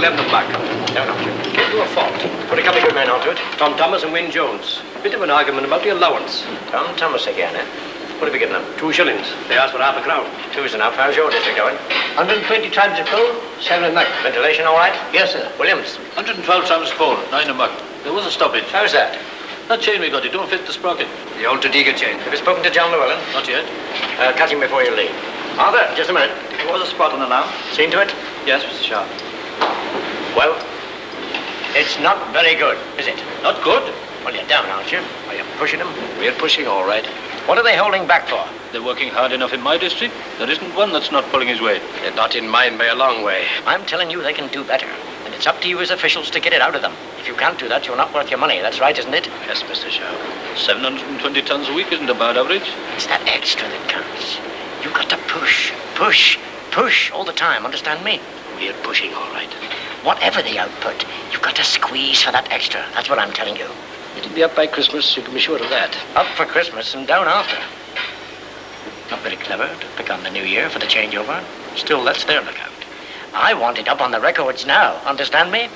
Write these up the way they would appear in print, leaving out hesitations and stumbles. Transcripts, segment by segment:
left them back. No, no. Came to a fault. Put a couple of good men onto it. Tom Thomas and Wyn Jones. Bit of an argument about the allowance. Tom Thomas again, eh? What have you given them? 2 shillings. They asked for half a crown. 2's enough. How's your district going? 120 trams of coal, 7 a muck. Ventilation all right? Yes, sir. Williams? 112 trams of coal, 9 a muck. There was a stoppage. How's that? That chain we got, it don't fit the sprocket. The old Tadiga chain. Have you spoken to John Llewellyn? Not yet. Catch him before you leave. Arthur, just a minute. There was a spot on the lamp. Seen to it? Yes, Mr. Sharp. Well, it's not very good, is it? Not good. Well, you're down, aren't you? Are you pushing them? We're pushing all right. What are they holding back for? They're working hard enough in my district. There isn't one that's not pulling his weight. They're not in mine by a long way. I'm telling you they can do better. And it's up to you as officials to get it out of them. If you can't do that, you're not worth your money. That's right, isn't it? Yes, Mr. Sharp. 720 tons a week isn't a bad average. It's that extra that counts. You've got to push, push, push all the time, understand me? We're pushing all right. Whatever the output, you've got to squeeze for that extra. That's what I'm telling you. It'll be up by Christmas, you can be sure of that. Up for Christmas and down after. Not very clever to pick on the new year for the changeover. Still, that's their lookout. I want it up on the records now, understand me?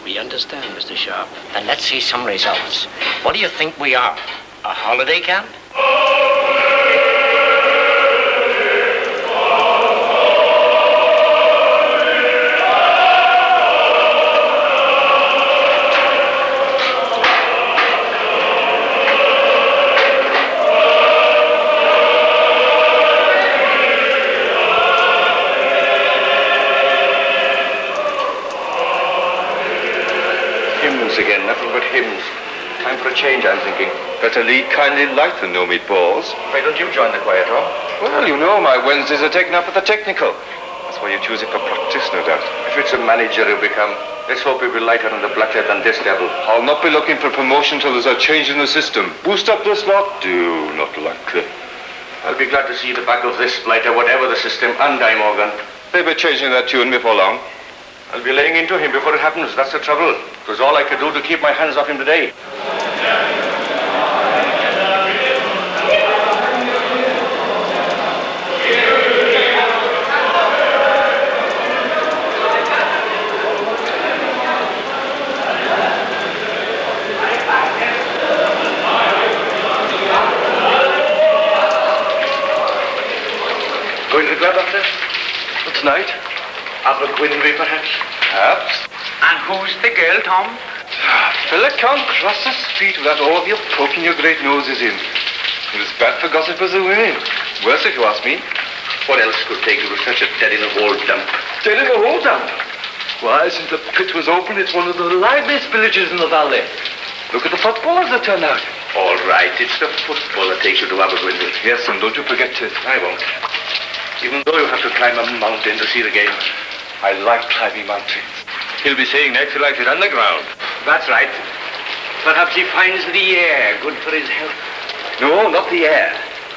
We understand, Mr. Sharp. Then let's see some results. What do you think we are? A holiday camp? Again, nothing but hymns. Time for a change, I'm thinking. Better lead kindly light than no meat balls. Why don't you join the choir, Tom? Well, you know, my Wednesdays are taken up with the technical. That's why you choose it for practice, no doubt. If it's a manager you become, let's hope you'll be lighter on the blacklead than this devil. I'll not be looking for promotion till there's a change in the system. Boost up this lot? Do not likely. I'll be glad to see the back of this blighter, whatever the system, and I'm organ. They'll be changing that tune before long. I'll be laying into him before it happens. That's the trouble. It was all I could do to keep my hands off him today. Going to the club, Doctor? What, tonight? Abergwynfi, perhaps? Perhaps. And who's the girl, Tom? Fella can't cross the street without all of you poking your great noses in. It was bad for gossipers and women. Worse, if you ask me. What else could take you to such a dead-in-the-hole dump? Dead-in-the-hole dump? Why, since the pit was open, it's one of the liveliest villages in the valley. Look at the footballers that turn out. All right, it's the football that takes you to Abergwynfi. Yes, and don't you forget it. I won't. Even though you have to climb a mountain to see the game. I like climbing mountains. He'll be saying next he likes it underground. That's right. Perhaps he finds the air good for his health. No, not the air.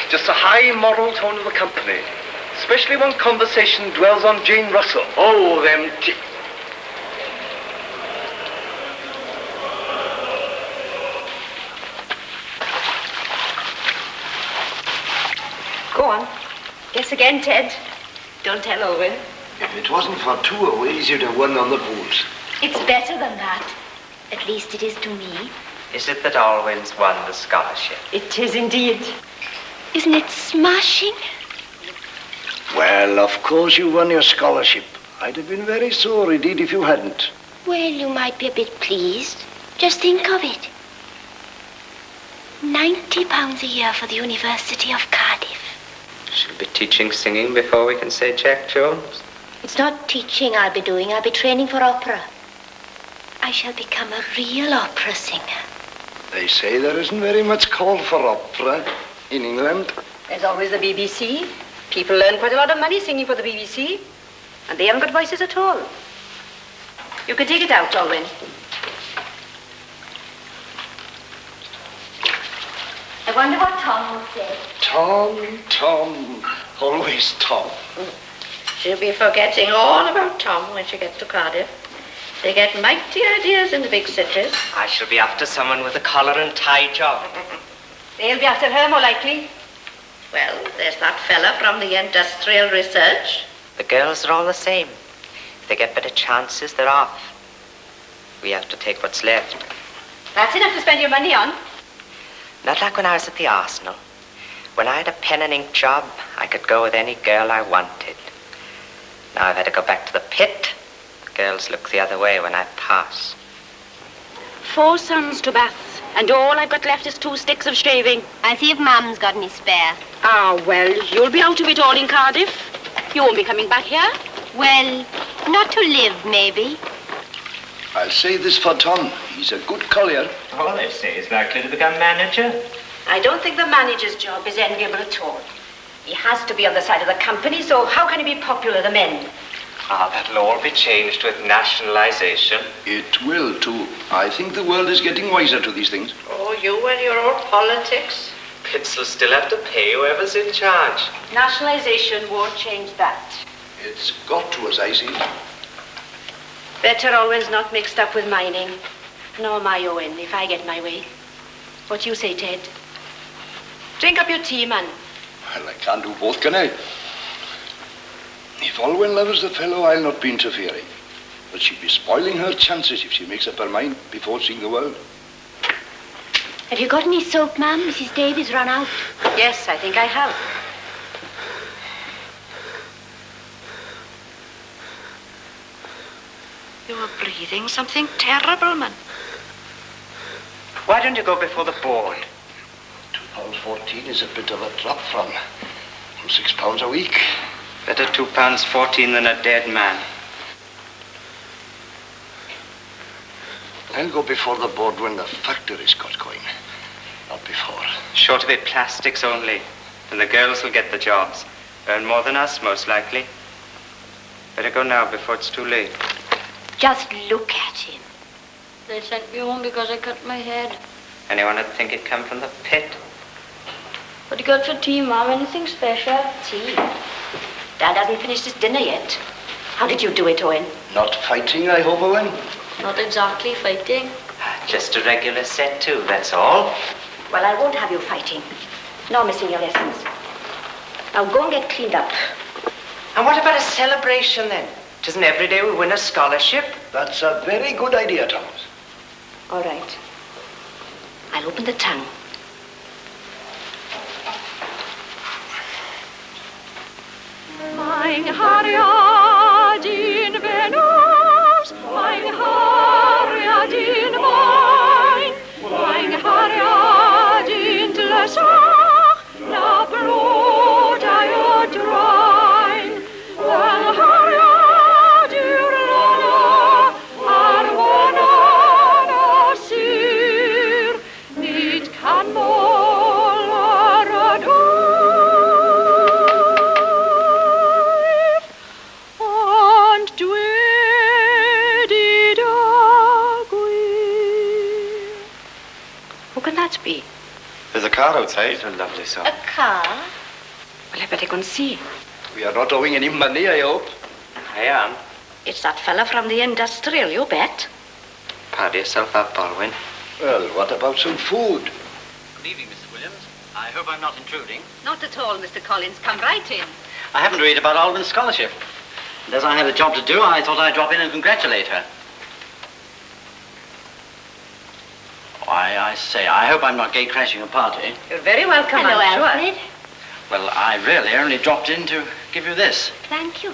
Just the high moral tone of the company. Especially when conversation dwells on Jane Russell. Oh, them Go on. Guess again, Ted. Don't tell Owen. If it wasn't for 2 aways, you'd have won on the pools. It's better than that. At least it is to me. Is it that Alwyn's won the scholarship? It is indeed. Isn't it smashing? Well, of course you won your scholarship. I'd have been very sore indeed if you hadn't. Well, you might be a bit pleased. Just think of it. £90 a year for the University of Cardiff. She'll be teaching singing before we can say Jack Jones. It's not teaching I'll be doing. I'll be training for opera. I shall become a real opera singer. They say there isn't very much call for opera in England. There's always the BBC. People earn quite a lot of money singing for the BBC. And they haven't got voices at all. You can take it out, Alwyn. I wonder what Tom will say. Tom, always Tom. She'll be forgetting all about Tom when she gets to Cardiff. They get mighty ideas in the big cities. I shall be after someone with a collar and tie job. They'll be after her more likely. Well, there's that fella from the Industrial Research. The girls are all the same. they get better chances, they're off. We have to take what's left. That's enough to spend your money on. Not like when I was at the Arsenal. When I had a pen and ink job, I could go with any girl I wanted. Now I've had to go back to the pit. Girls look the other way when I pass. 4 sons to bath, and all I've got left is 2 sticks of shaving. I'll see if Mum's got any spare. Ah, well, you'll be out of it all in Cardiff. You won't be coming back here. Well, not to live, maybe. I'll say this for Tom. He's a good collier. All they say is likely to become manager. I don't think the manager's job is enviable at all. He has to be on the side of the company, so how can he be popular, the men? That'll all be changed with nationalisation. It will, too. I think the world is getting wiser to these things. Oh, you and your old politics. Pits will still have to pay whoever's in charge. Nationalisation won't change that. It's got to, as I see it. Better always not mixed up with mining. Nor my Owen, if I get my way. What you say, Ted? Drink up your tea, man. Well, I can't do both, can I? If Olwen loves the fellow, I'll not be interfering. But she'd be spoiling her chances if she makes up her mind before seeing the world. Have you got any soap, Mum? Mrs. Davies run out. Yes, I think I have. You were breathing something terrible, man. Why don't you go before the board? £2.14 is a bit of a drop from £6 a week. Better £2.14 than a dead man. I'll go before the board when the factory's got going. Not before. Sure to be plastics only. Then the girls will get the jobs. Earn more than us, most likely. Better go now before it's too late. Just look at him. They sent me home because I cut my head. Anyone would think it come from the pit. What do you got for tea, Mum? Anything special? Tea. Dad hasn't finished his dinner yet. How did you do it, Owen? Not fighting, I hope, Owen? Not exactly fighting. Just a regular set too, that's all. Well, I won't have you fighting. Nor missing your lessons. Now go and get cleaned up. And what about a celebration then? It isn't every day we win a scholarship. That's a very good idea, Thomas. All right. I'll open the tongue. Mein Harriet in Venus, mein Harriet in Wein, mein Harriet in Tlesach, na Blut I drein, mein Harriet ur Lana, Arwana sir, nit kan moller du. Who can that be? There's a car outside. It's a lovely song. A car? Well, I better go and see. We are not owing any money, I hope. I am. It's that fella from the industrial, you bet. Pad yourself up, Baldwin. Well, what about some food? Good evening, Mrs. Williams. I hope I'm not intruding. Not at all, Mr. Collins. Come right in. I happened to read about Alden's scholarship. And as I had a job to do, I thought I'd drop in and congratulate her. Why, I say, I hope I'm not gate-crashing a party. You're very welcome, Hello, I'm sure. Alfred. Well, I really only dropped in to give you this. Thank you.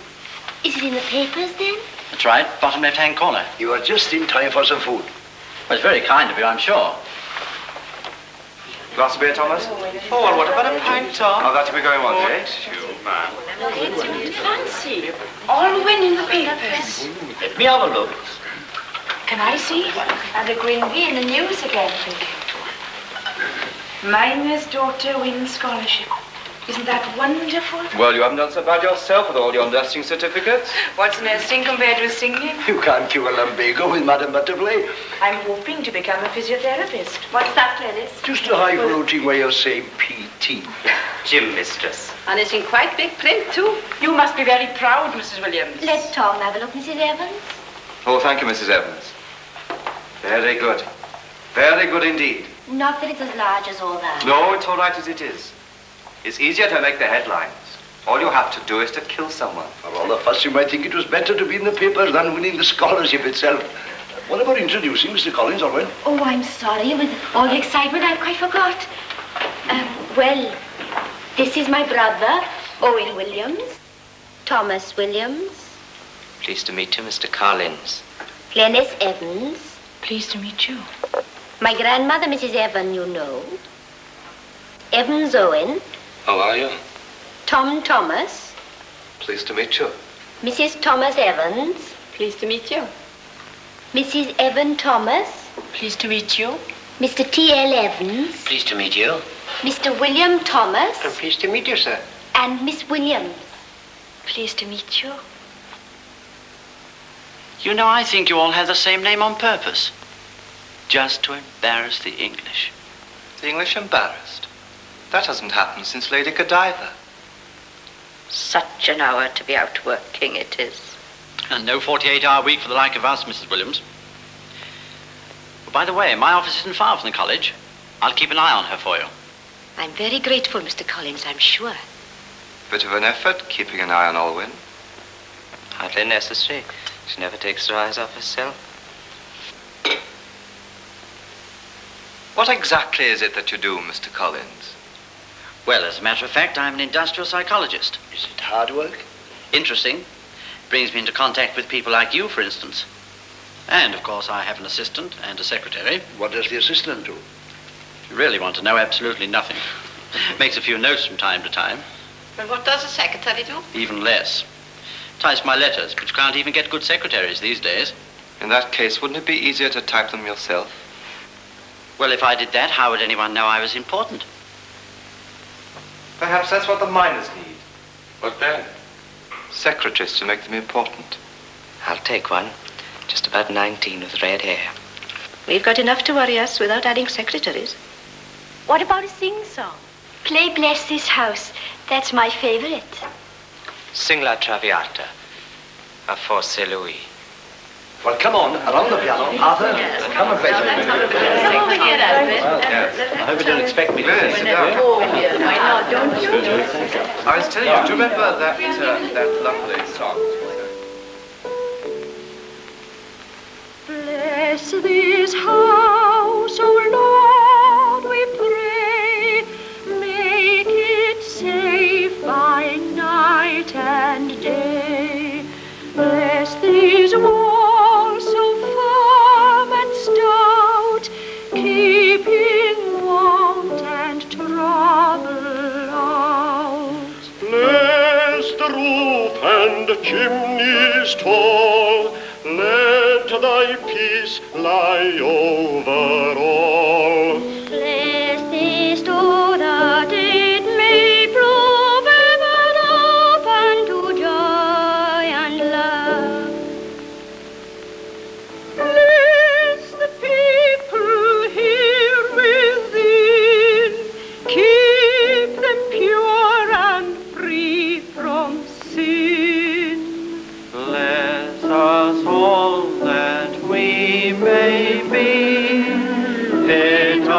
Is it in the papers, then? That's right, bottom left-hand corner. You are just in time for some food. Well, it's very kind of you, I'm sure. Glass of beer, Thomas? Oh, well, what about a pint, Tom? Oh, that'll be going on, yes, you man. Fancy. All win in the papers. Let me have a look. Can I see? And a green bee in the news again. Miner's daughter wins scholarship. Isn't that wonderful? Well, you haven't done so bad yourself with all your nursing certificates. What's nursing compared with singing? You can't cure lumbago with Madame Butterfly. I'm hoping to become a physiotherapist. What's that, Gladys? Just a high-floating way of saying PT. Gym mistress. And it's in quite big print, too. You must be very proud, Mrs. Williams. Let Tom have a look, Mrs. Evans. Oh, thank you, Mrs. Evans. Very good. Very good indeed. Not that it's as large as all that. No, it's all right as it is. It's easier to make the headlines. All you have to do is to kill someone. For all the fuss, you might think it was better to be in the papers than winning the scholarship itself. What about introducing Mr. Collins, Orwell? Oh, I'm sorry. With all the excitement, I quite forgot. Well, this is my brother, Owen Williams. Thomas Williams. Pleased to meet you, Mr. Collins. Glenys Evans. Pleased to meet you. My grandmother, Mrs. Evan, you know. Evans Owen. How are you? Tom Thomas. Pleased to meet you. Mrs. Thomas Evans. Pleased to meet you. Mrs. Evan Thomas. Pleased to meet you. Mr. T.L. Evans. Pleased to meet you. Mr. William Thomas. I'm pleased to meet you, sir. And Miss Williams. Pleased to meet you. You know, I think you all have the same name on purpose. Just to embarrass the English. The English embarrassed? That hasn't happened since Lady Godiva. Such an hour to be out working it is. And no 48-hour week for the like of us, Mrs. Williams. But by the way, my office isn't far from the college. I'll keep an eye on her for you. I'm very grateful, Mr. Collins, I'm sure. Bit of an effort, keeping an eye on Olwyn. Hardly necessary. She never takes her eyes off herself. What exactly is it that you do, Mr. Collins? Well, as a matter of fact, I'm an industrial psychologist. Is it hard work? Interesting. Brings me into contact with people like you, for instance. And, of course, I have an assistant and a secretary. What does the assistant do? If you really want to know, absolutely nothing. Makes a few notes from time to time. And what does the secretary do? Even less. Types my letters, but you can't even get good secretaries these days. In that case, wouldn't it be easier to type them yourself? Well, if I did that, how would anyone know I was important? Perhaps that's what the miners need. What then? Secretaries to make them important. I'll take one. Just about 19 with red hair. We've got enough to worry us without adding secretaries. What about a sing-song? Play Bless This House. That's my favorite. Sing La Traviata. A Forse Louis. Well, come on, around the piano. Arthur, come and play something. I hope you don't expect me to sing. Don't you? I was telling you, do you remember that lovely song? Bless this house, O Lord, we pray. Make it safe by night and day. Bless these walls so firm and stout, keeping want and trouble out. Bless the roof and the chimneys tall, let thy peace lie over all. Bless this door that it may prove ever open to joy and love. Bless the people here within, keep them pure and free from sin. Bless us all that we may be fit, O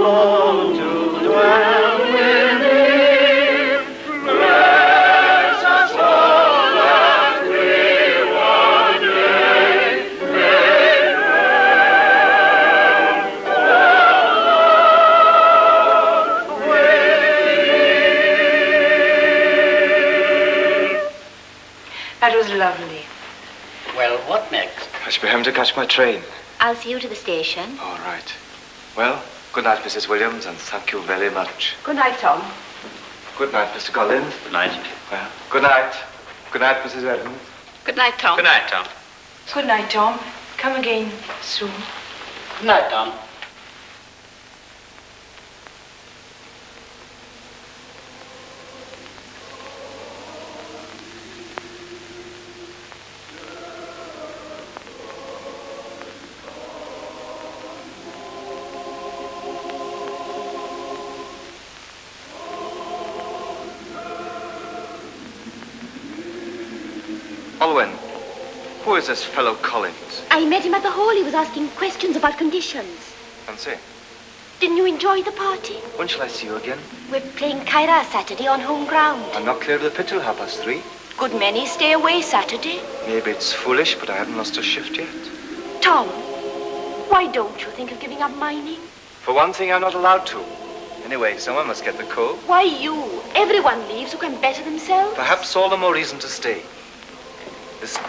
Lord, to dwell within. Bless us all that we one day may That was lovely. Well, what next? I should be home to catch my train. I'll see you to the station. All right. Well, good night, Mrs. Williams, and thank you very much. Good night, Tom. Good night, Mr. Collins. Good night. Well, good night. Good night, Mrs. Evans. Good night, Tom. Good night, Tom. Good night, Tom. Come again soon. Good night, Tom. Olwyn, who is this fellow Collins? I met him at the hall. He was asking questions about conditions. Fancy. Didn't you enjoy the party? When shall I see you again? We're playing Caira Saturday on home ground. I'm not clear of the pit till 3:30. Good many stay away Saturday. Maybe it's foolish, but I haven't lost a shift yet. Tom, why don't you think of giving up mining? For one thing, I'm not allowed to. Anyway, someone must get the coal. Why you? Everyone leaves who can better themselves. Perhaps all the more reason to stay. Listen,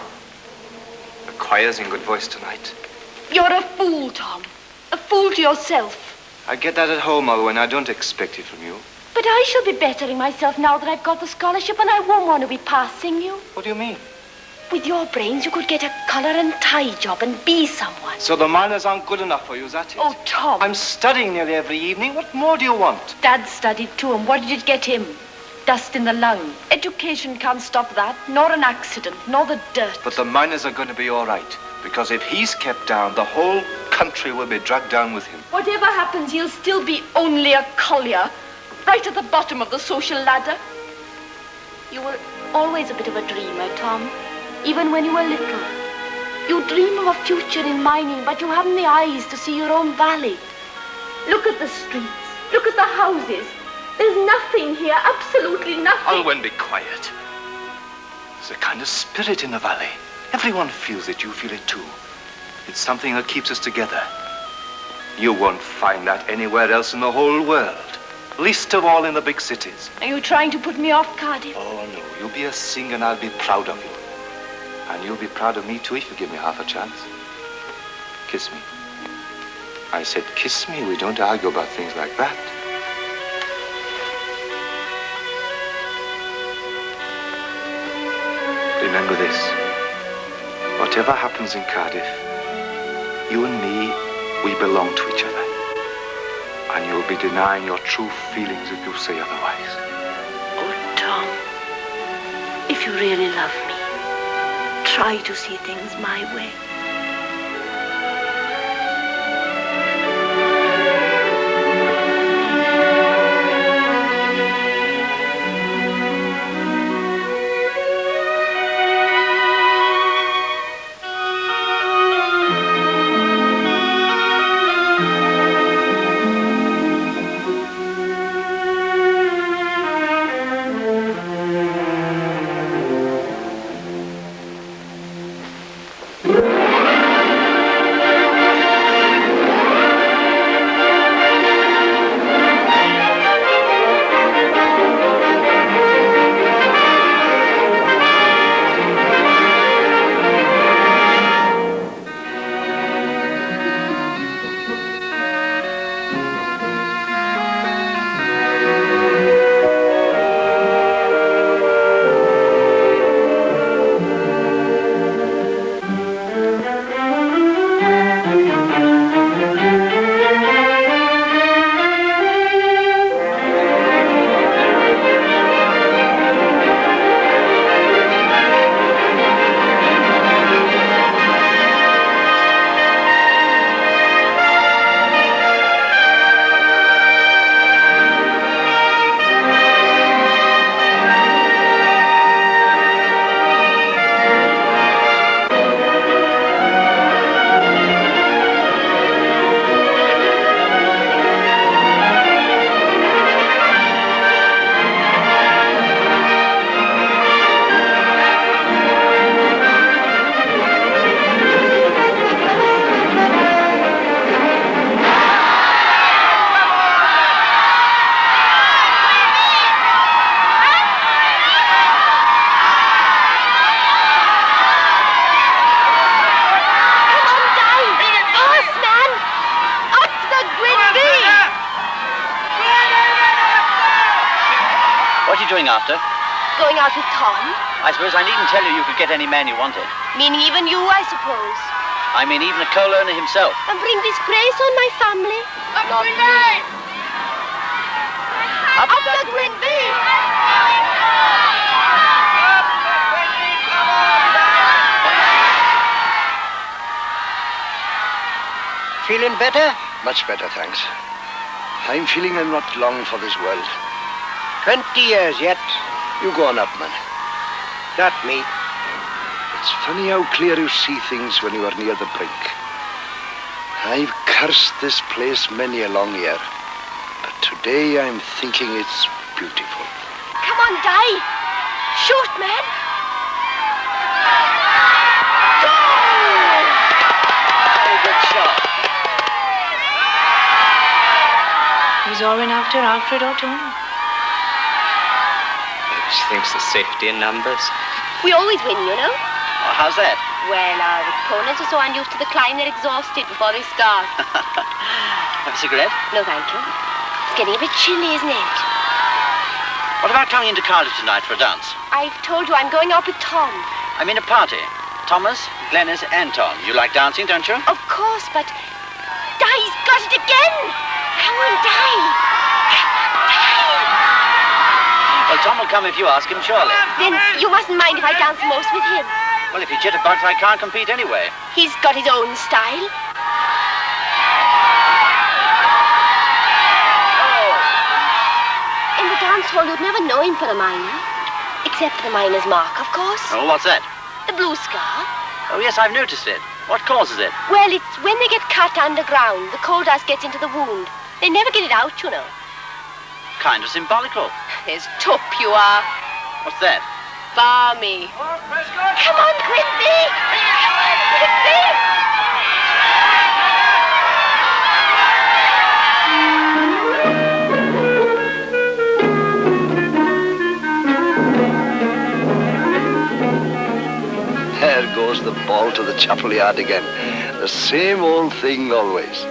the choir's in good voice tonight. You're a fool, Tom. A fool to yourself. I get that at home, Mother, when I don't expect it from you. But I shall be bettering myself now that I've got the scholarship, and I won't want to be passing you. What do you mean? With your brains, you could get a collar and tie job and be someone. So the miners aren't good enough for you, is that it? Oh, Tom. I'm studying nearly every evening. What more do you want? Dad studied too, and what did it get him? Dust in the lung. Education can't stop that, nor an accident, nor the dirt. But the miners are going to be all right, because if he's kept down, the whole country will be dragged down with him. Whatever happens, he'll still be only a collier, right at the bottom of the social ladder. You were always a bit of a dreamer, Tom, even when you were little. You dream of a future in mining, but you haven't the eyes to see your own valley. Look at the streets. Look at the houses. There's nothing here, absolutely nothing. Olwen, be quiet. There's a kind of spirit in the valley. Everyone feels it. You feel it too. It's something that keeps us together. You won't find that anywhere else in the whole world. Least of all in the big cities. Are you trying to put me off, Cardiff? Oh, no. You'll be a singer and I'll be proud of you. And you'll be proud of me too if you give me half a chance. Kiss me. I said kiss me. We don't argue about things like that. Remember this. Whatever happens in Cardiff, you and me, we belong to each other. And you'll be denying your true feelings if you say otherwise. Oh, Tom, if you really love me, try to see things my way. After? Going out with Tom? I suppose I needn't tell you you could get any man you wanted. Meaning even you, I suppose. I mean even a coal earner himself. And bring disgrace on my family? Not me! Up the Grinby! Feeling better? Much better, thanks. I'm feeling I'm not long for this world. 20 years yet. You go on up, man. Not me. It's funny how clear you see things when you are near the brink. I've cursed this place many a long year, but today I'm thinking it's beautiful. Come on, Di. Shoot, man. Very good shot. He's all in after Alfred or Tom. She thinks there's safety in numbers. We always win, you know. Oh, how's that? Well, our opponents are so unused to the climb they're exhausted before they start. Have a cigarette? No, thank you. It's getting a bit chilly, isn't it? What about coming into Cardiff tonight for a dance? I've told you I'm going out with Tom. I mean a party. Thomas, Glenys, and Tom. You like dancing, don't you? Of course, but Di's got it again. Come on, Di. Well, Tom will come if you ask him, surely. Then you mustn't mind if I dance most with him. Well, if he jitterbugs, I can't compete anyway. He's got his own style. In the dance hall, you'd never know him for a miner. Except for the miner's mark, of course. Oh, what's that? The blue scar. Oh, yes, I've noticed it. What causes it? Well, it's when they get cut underground, the coal dust gets into the wound. They never get it out, you know. Kind of symbolical. There's Tup, you are. What's that? Barmy. Come on, Quincy! There goes the ball to the chapel yard again. The same old thing always.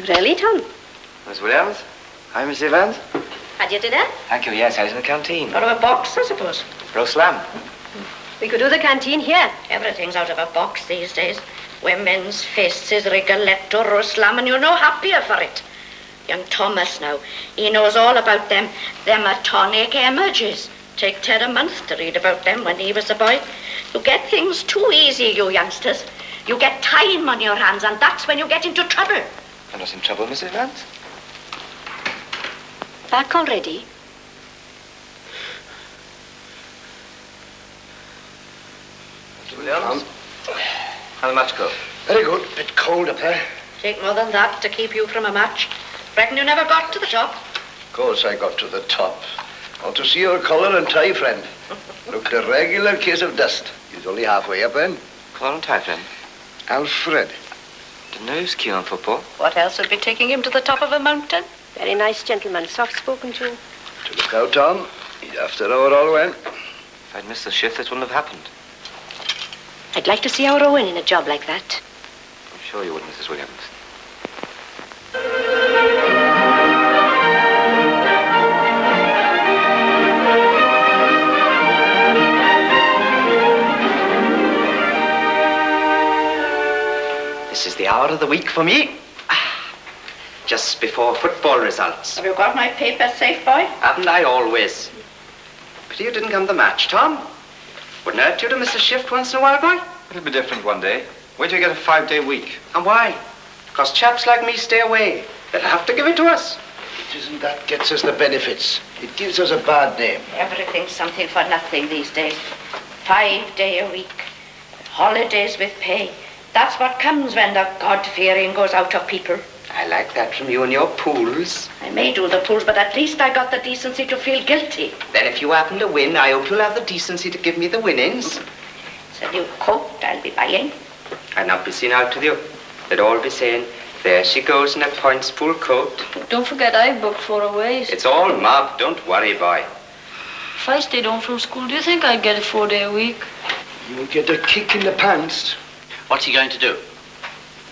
Really, Tom? Miss Williams? Hi, Miss Evans. Had your dinner? Thank you, yes, I was in the canteen. Out of a box, I suppose. Roast lamb. We could do the canteen here. Everything's out of a box these days. Women's faces, Rigoletto, roast lamb, and you're no happier for it. Young Thomas now, he knows all about them atonic emerges. Take Ted a month to read about them when he was a boy. You get things too easy, you youngsters. You get time on your hands, and that's when you get into trouble. I'm not in trouble, Miss Evans. Back already? Miss Williams? How'd the match go? Very good. Bit cold up there. Take more than that to keep you from a match. Reckon you never got to the top? Of course I got to the top. Want to see your collar and tie, friend. Looked a regular case of dust. He's only halfway up then. Collar and tie, friend? Alfred. Didn't know he was keen on football. What else would be taking him to the top of a mountain? Very nice gentleman, soft-spoken too. To look out, Tom. He's after our Owen. If I'd missed the shift, this wouldn't have happened. I'd like to see our Owen in a job like that. I'm sure you would, Mrs. Williams. This is the hour of the week for me. Just before football results. Have you got my papers safe, boy? Haven't I always? Pity you didn't come to the match, Tom. Wouldn't hurt you to miss a shift once in a while, boy? It'll be different one day. Wait till you get a 5-day week. And why? Because chaps like me stay away. They'll have to give it to us. It isn't that gets us the benefits. It gives us a bad name. Everything's something for nothing these days. 5-day a week. Holidays with pay. That's what comes when the God-fearing goes out of people. I like that from you and your pools. I may do the pools, but at least I got the decency to feel guilty. Then if you happen to win, I hope you'll have the decency to give me the winnings. It's a new coat I'll be buying. I'll not be seen out with you. They'd all be saying, there she goes in a points pool coat. Don't forget I booked 4 aways. It's all mob, don't worry, boy. If I stayed home from school, do you think I'd get a 4-day a week? You'll get a kick in the pants. What's he going to do?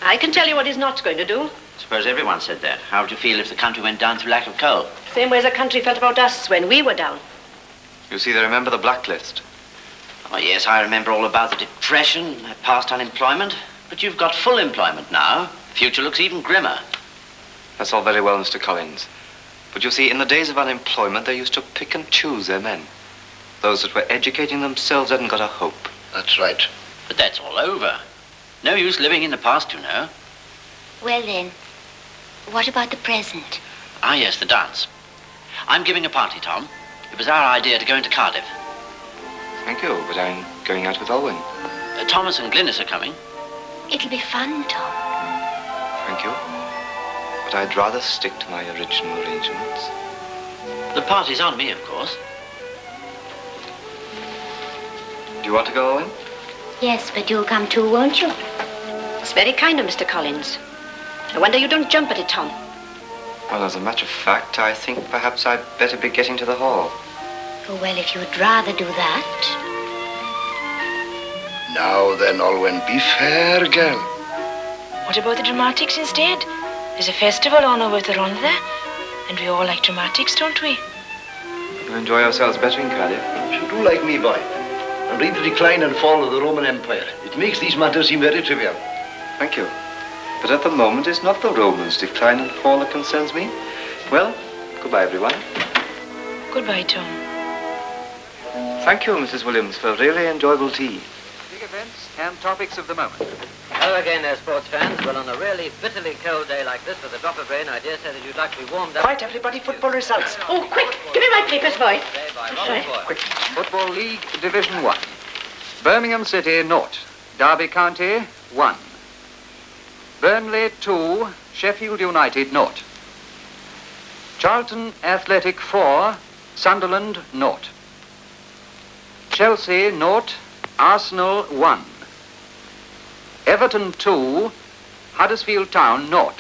I can tell you what he's not going to do. Suppose everyone said that. How would you feel if the country went down through lack of coal? Same way as the country felt about us when we were down. You see, they remember the blacklist. Oh, yes, I remember all about the Depression, past unemployment. But you've got full employment now. Future looks even grimmer. That's all very well, Mr. Collins. But you see, in the days of unemployment, they used to pick and choose their men. Those that were educating themselves hadn't got a hope. That's right. But that's all over. No use living in the past, you know. Well then, what about the present? Ah, yes, the dance. I'm giving a party, Tom. It was our idea to go into Cardiff. Thank you, but I'm going out with Olwen. Thomas and Glynis are coming. It'll be fun, Tom. Thank you. But I'd rather stick to my original arrangements. The party's on me, of course. Do you want to go, Olwen? Yes, but you'll come too, won't you? It's very kind of Mr. Collins. I wonder you don't jump at it, Tom. Well, as a matter of fact, I think perhaps I'd better be getting to the hall. Oh, well, if you'd rather do that. Now then, Olwen, be fair, girl. What about the dramatics instead? There's a festival on over the run there, and we all like dramatics, don't we? We'll enjoy ourselves better in Cardiff. You do like me, boy. And read the decline and fall of the Roman Empire. It makes these matters seem very trivial. Thank you. But at the moment, it's not the Romans' decline and fall that concerns me. Well, goodbye, everyone. Goodbye, Tom. Thank you, Mrs. Williams, for a really enjoyable tea. Big events and topics of the moment. Hello again there, sports fans. Well, on a really bitterly cold day like this with a drop of rain, I dare say that you'd like to be warmed up. Right, everybody, football results. Oh, quick! Give me my papers, boy. Quick. Football League Division 1. Birmingham City, 0. Derby County, 1. Burnley, 2. Sheffield United, 0. Charlton Athletic, 4. Sunderland, 0. Chelsea, 0. Arsenal, 1. Everton, 2. Huddersfield Town, 0.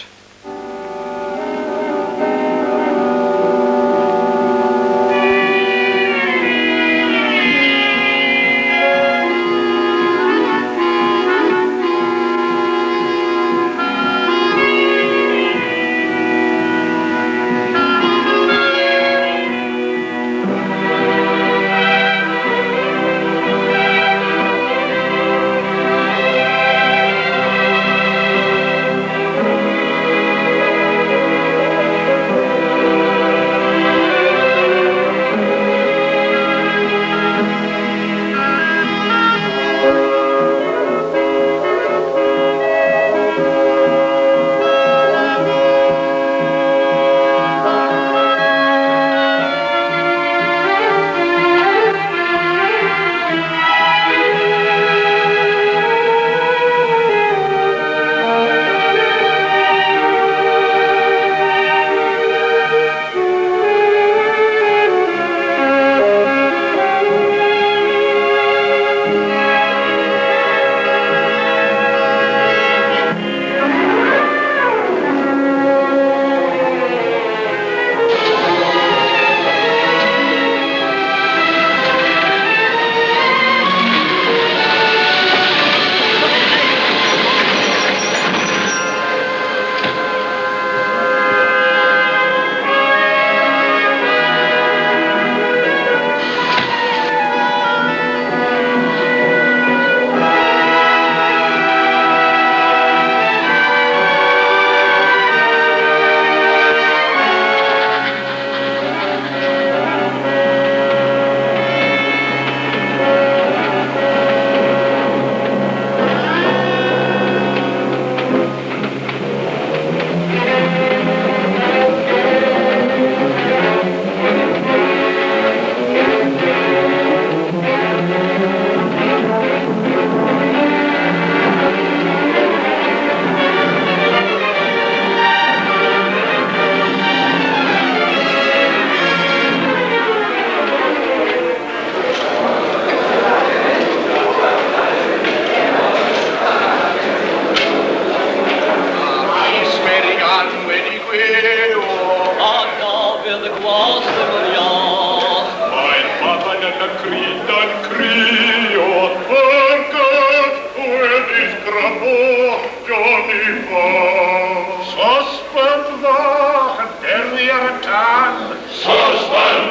Suspen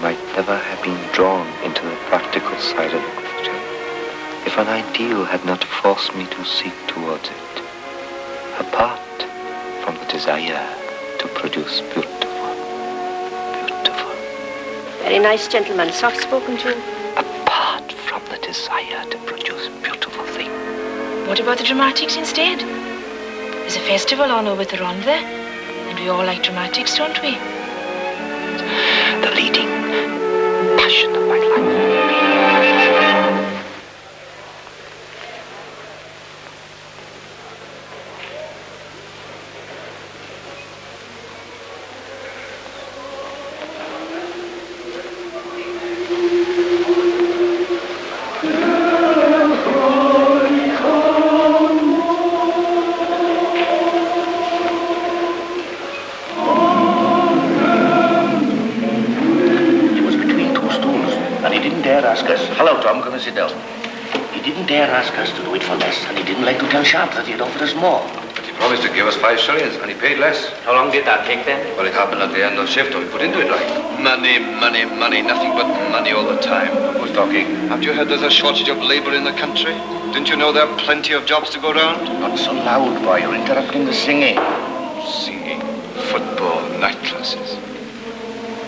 might never have been drawn into the practical side of the question if an ideal had not forced me to seek towards it, apart from the desire to produce beautiful. Very nice gentleman, soft-spoken too. Apart from the desire to produce beautiful things. What about the dramatics instead? There's a festival on over the Rhondda, and we all like dramatics, don't we? The leading passion of my life. Hello, Tom. Come and sit down. He didn't dare ask us to do it for less, and he didn't like to tell Sharp that he'd offered us more. But he promised to give us 5 shillings, and he paid less. How long did that take then? Well, it happened at the end of shift, or we put into it like. Money, money, money. Nothing but money all the time. Who's talking? Haven't you heard there's a shortage of labor in the country? Didn't you know there are plenty of jobs to go round? Not so loud, boy. You're interrupting the singing. Singing, football, night classes.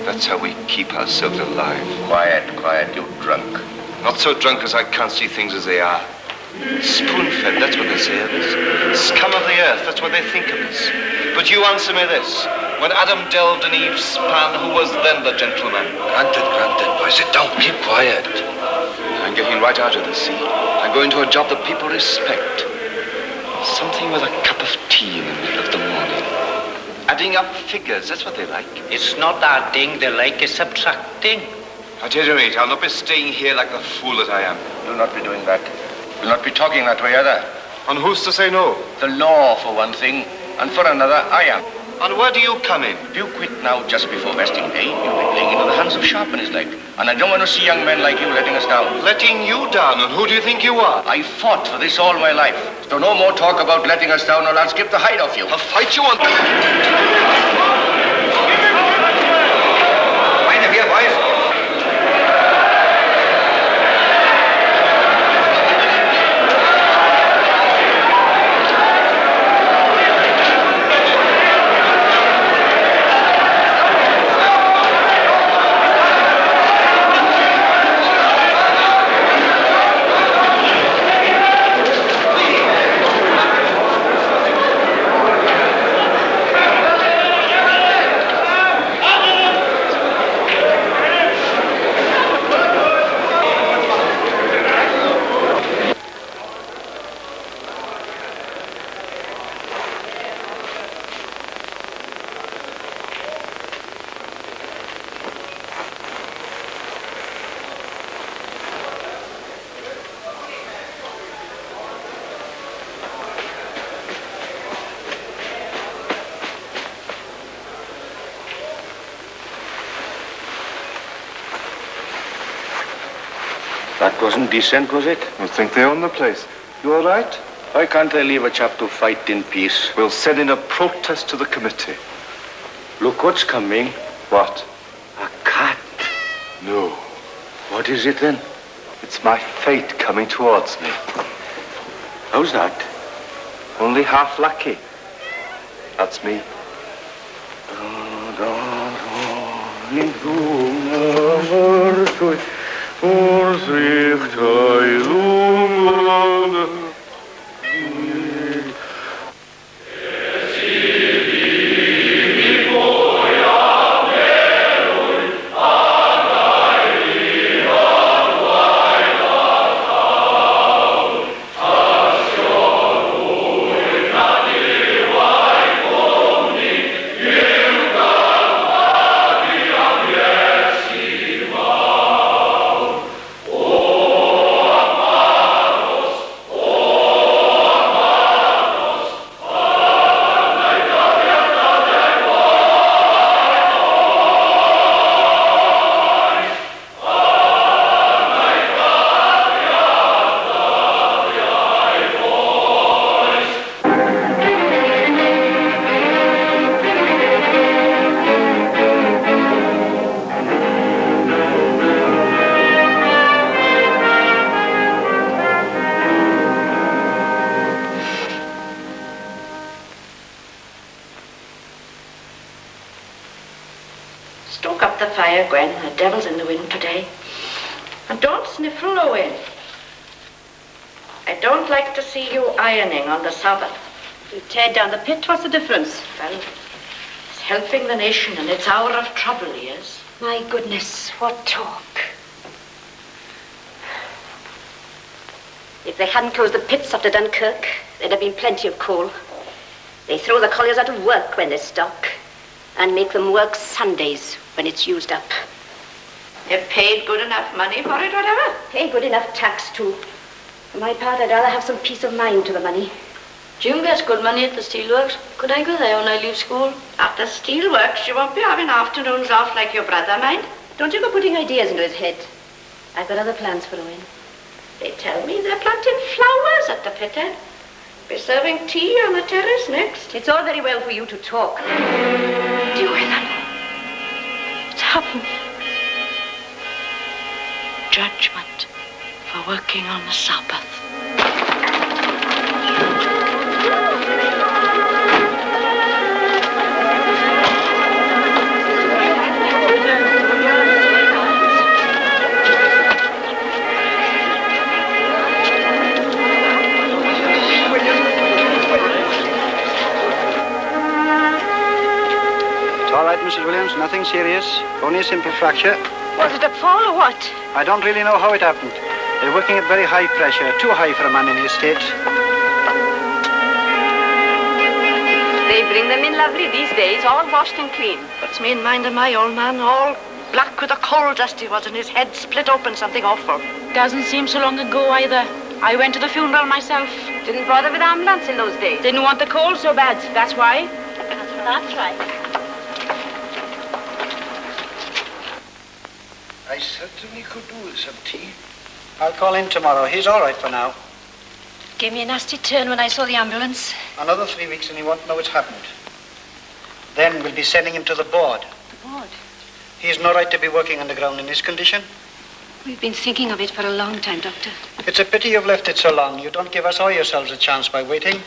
That's how we keep ourselves alive. Quiet, quiet. You're drunk. Not so drunk as I can't see things as they are. Spoon-fed, that's what they say of us. Scum of the earth, that's what they think of us. But you answer me this. When Adam delved in Eve's span, who was then the gentleman? Granted, boy. Sit down, keep quiet. I'm getting right out of the sea. I'm going to a job that people respect. Something with a cup of tea in the middle of the morning. Adding up figures, that's what they like. It's not adding, they like is subtracting. At any rate, I'll not be staying here like the fool that I am. Do not be doing that. Do not be talking that way either. And who's to say no? The law, for one thing, and for another, I am. And where do you come in? If you quit now just before vesting day, you'll be playing into the hands of Sharp and his like. And I don't want to see young men like you letting us down. Letting you down? And who do you think you are? I fought for this all my life. So no more talk about letting us down or I'll skip the hide off you. A fight you want? Mind it here, boys. That wasn't decent, was it? You think they own the place? You all right? Why can't they leave a chap to fight in peace? We'll send in a protest to the committee. Look what's coming. What? A cat. No. What is it then? It's my fate coming towards me. How's that? Only half lucky. That's me. devil's in the wind today. And don't sniffle, Owen. I don't like to see you ironing on the Sabbath. You tear down the pit, what's the difference? Well, it's helping the nation in its hour of trouble, he is. My goodness, what talk. If they hadn't closed the pits after Dunkirk, there'd have been plenty of coal. They throw the colliers out of work when they stock and make them work Sundays when it's used up. You paid good enough money for it, whatever? Pay good enough tax, too. For my part, I'd rather have some peace of mind to the money. Jim gets good money at the steelworks. Could I go there when I leave school? At the steelworks, you won't be having afternoons off like your brother, mind? Don't you go putting ideas into his head. I've got other plans for Owen. They tell me they're planting flowers at the pit end. Be serving tea on the terrace next. It's all very well for you to talk. Do you hear that? It's happened. Judgment for working on the Sabbath. All right, Mrs. Williams, nothing serious. Only a simple fracture. Was it a fall or what? I don't really know how it happened. They're working at very high pressure, too high for a man in his state. They bring them in lovely these days, all washed and clean. Puts me in mind of my old man, all black with the coal dust he was, and his head split open, something awful. Doesn't seem so long ago either. I went to the funeral myself. Didn't bother with ambulance in those days. Didn't want the coal so bad, that's why. That's right. I certainly could do with some tea. I'll call in tomorrow. He's all right for now. Gave me a nasty turn when I saw the ambulance. Another 3 weeks and he won't know what's happened. Then we'll be sending him to the board. The board? He's no right to be working underground in this condition. We've been thinking of it for a long time, Doctor. It's a pity you've left it so long. You don't give us or yourselves a chance by waiting.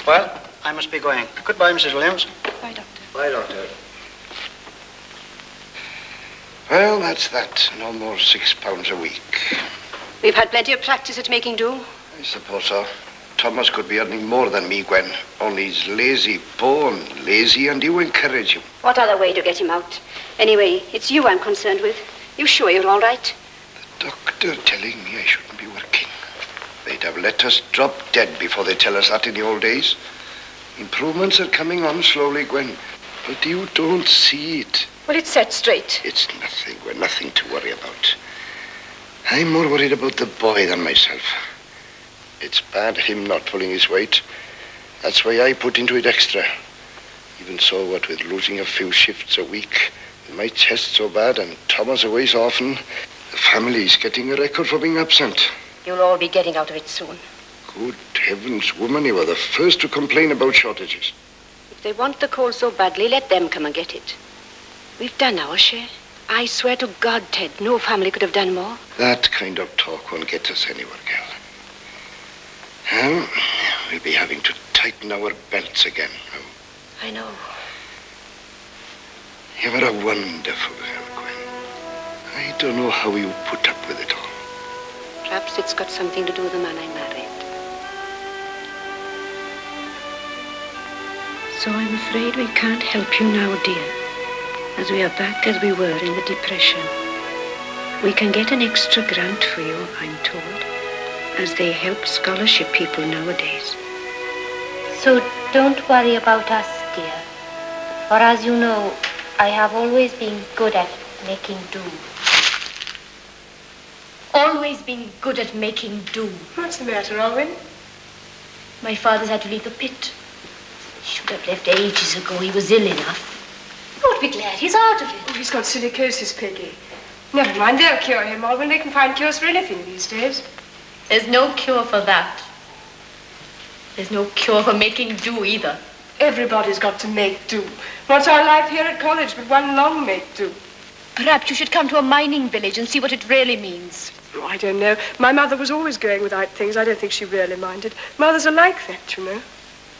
Well, I must be going. Goodbye, Mrs. Williams. Bye, Doctor. Bye, Doctor. Well, that's that. No more £6 a week. We've had plenty of practice at making do. I suppose so. Thomas could be earning more than me, Gwen. Only he's lazy, born lazy, and you encourage him. What other way to get him out? Anyway, it's you I'm concerned with. You sure you're all right? The doctor telling me I shouldn't be working. They'd have let us drop dead before they tell us that in the old days. Improvements are coming on slowly, Gwen. But you don't see it. Well, it's set straight. It's nothing. We're nothing to worry about. I'm more worried about the boy than myself. It's bad him not pulling his weight. That's why I put into it extra. Even so, what with losing a few shifts a week, with my chest so bad and Thomas away so often, the family's getting a record for being absent. You'll all be getting out of it soon. Good heavens, woman, you were the first to complain about shortages. If they want the coal so badly, let them come and get it. We've done our share. I swear to God, Ted, no family could have done more. That kind of talk won't get us anywhere, girl. Well, we'll be having to tighten our belts again. I know. You were a wonderful girl, Gwen. I don't know how you put up with it all. Perhaps it's got something to do with the man I married. So I'm afraid we can't help you now, dear, as we are back as we were in the Depression. We can get an extra grant for you, I'm told, as they help scholarship people nowadays. So don't worry about us, dear. For as you know, I have always been good at making do. Always been good at making do. What's the matter, Owen? My father's had to leave the pit. Should have left ages ago. He was ill enough. You ought to be glad he's out of it. Oh, he's got silicosis, Peggy. Never mind, they'll cure him, Alwyn. They can find cures for anything these days. There's no cure for that. There's no cure for making do either. Everybody's got to make do. What's our life here at college but one long make do? Perhaps you should come to a mining village and see what it really means. Oh, I don't know. My mother was always going without things. I don't think she really minded. Mothers are like that, you know.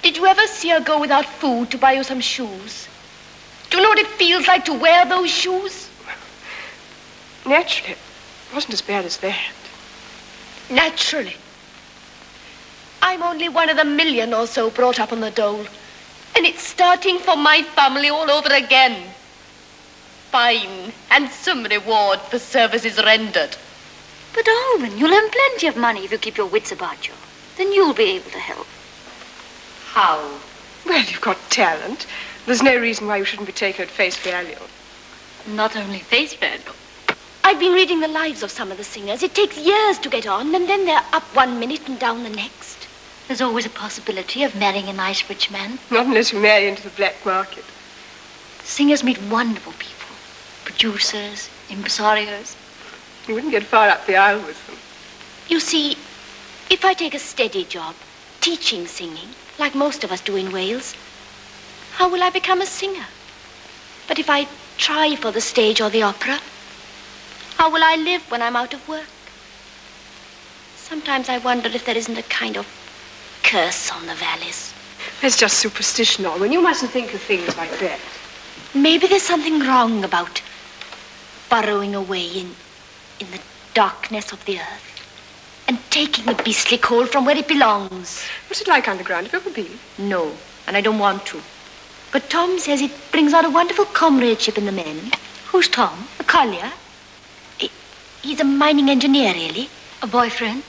Did you ever see her go without food to buy you some shoes? Do you know what it feels like to wear those shoes? Naturally. It wasn't as bad as that. Naturally. I'm only one of the million or so brought up on the dole. And it's starting for my family all over again. Fine, handsome reward for services rendered. But, Alwyn, you'll earn plenty of money if you keep your wits about you. Then you'll be able to help. How? Well, you've got talent. There's no reason why you shouldn't be taken at face value. Not only face value. I've been reading the lives of some of the singers. It takes years to get on, and then they're up one minute and down the next. There's always a possibility of marrying a nice rich man. Not unless you marry into the black market. Singers meet wonderful people. Producers, impresarios. You wouldn't get far up the aisle with them. You see, if I take a steady job, teaching singing, like most of us do in Wales, how will I become a singer? But if I try for the stage or the opera, how will I live when I'm out of work? Sometimes I wonder if there isn't a kind of curse on the valleys. That's just superstition, Alwyn. You mustn't think of things like that. Maybe there's something wrong about burrowing away in the darkness of the earth and taking the beastly coal from where it belongs. What's it like underground? Have you ever been? No, and I don't want to. But Tom says it brings out a wonderful comradeship in the men. Who's Tom? A collier. He's a mining engineer, really. A boyfriend?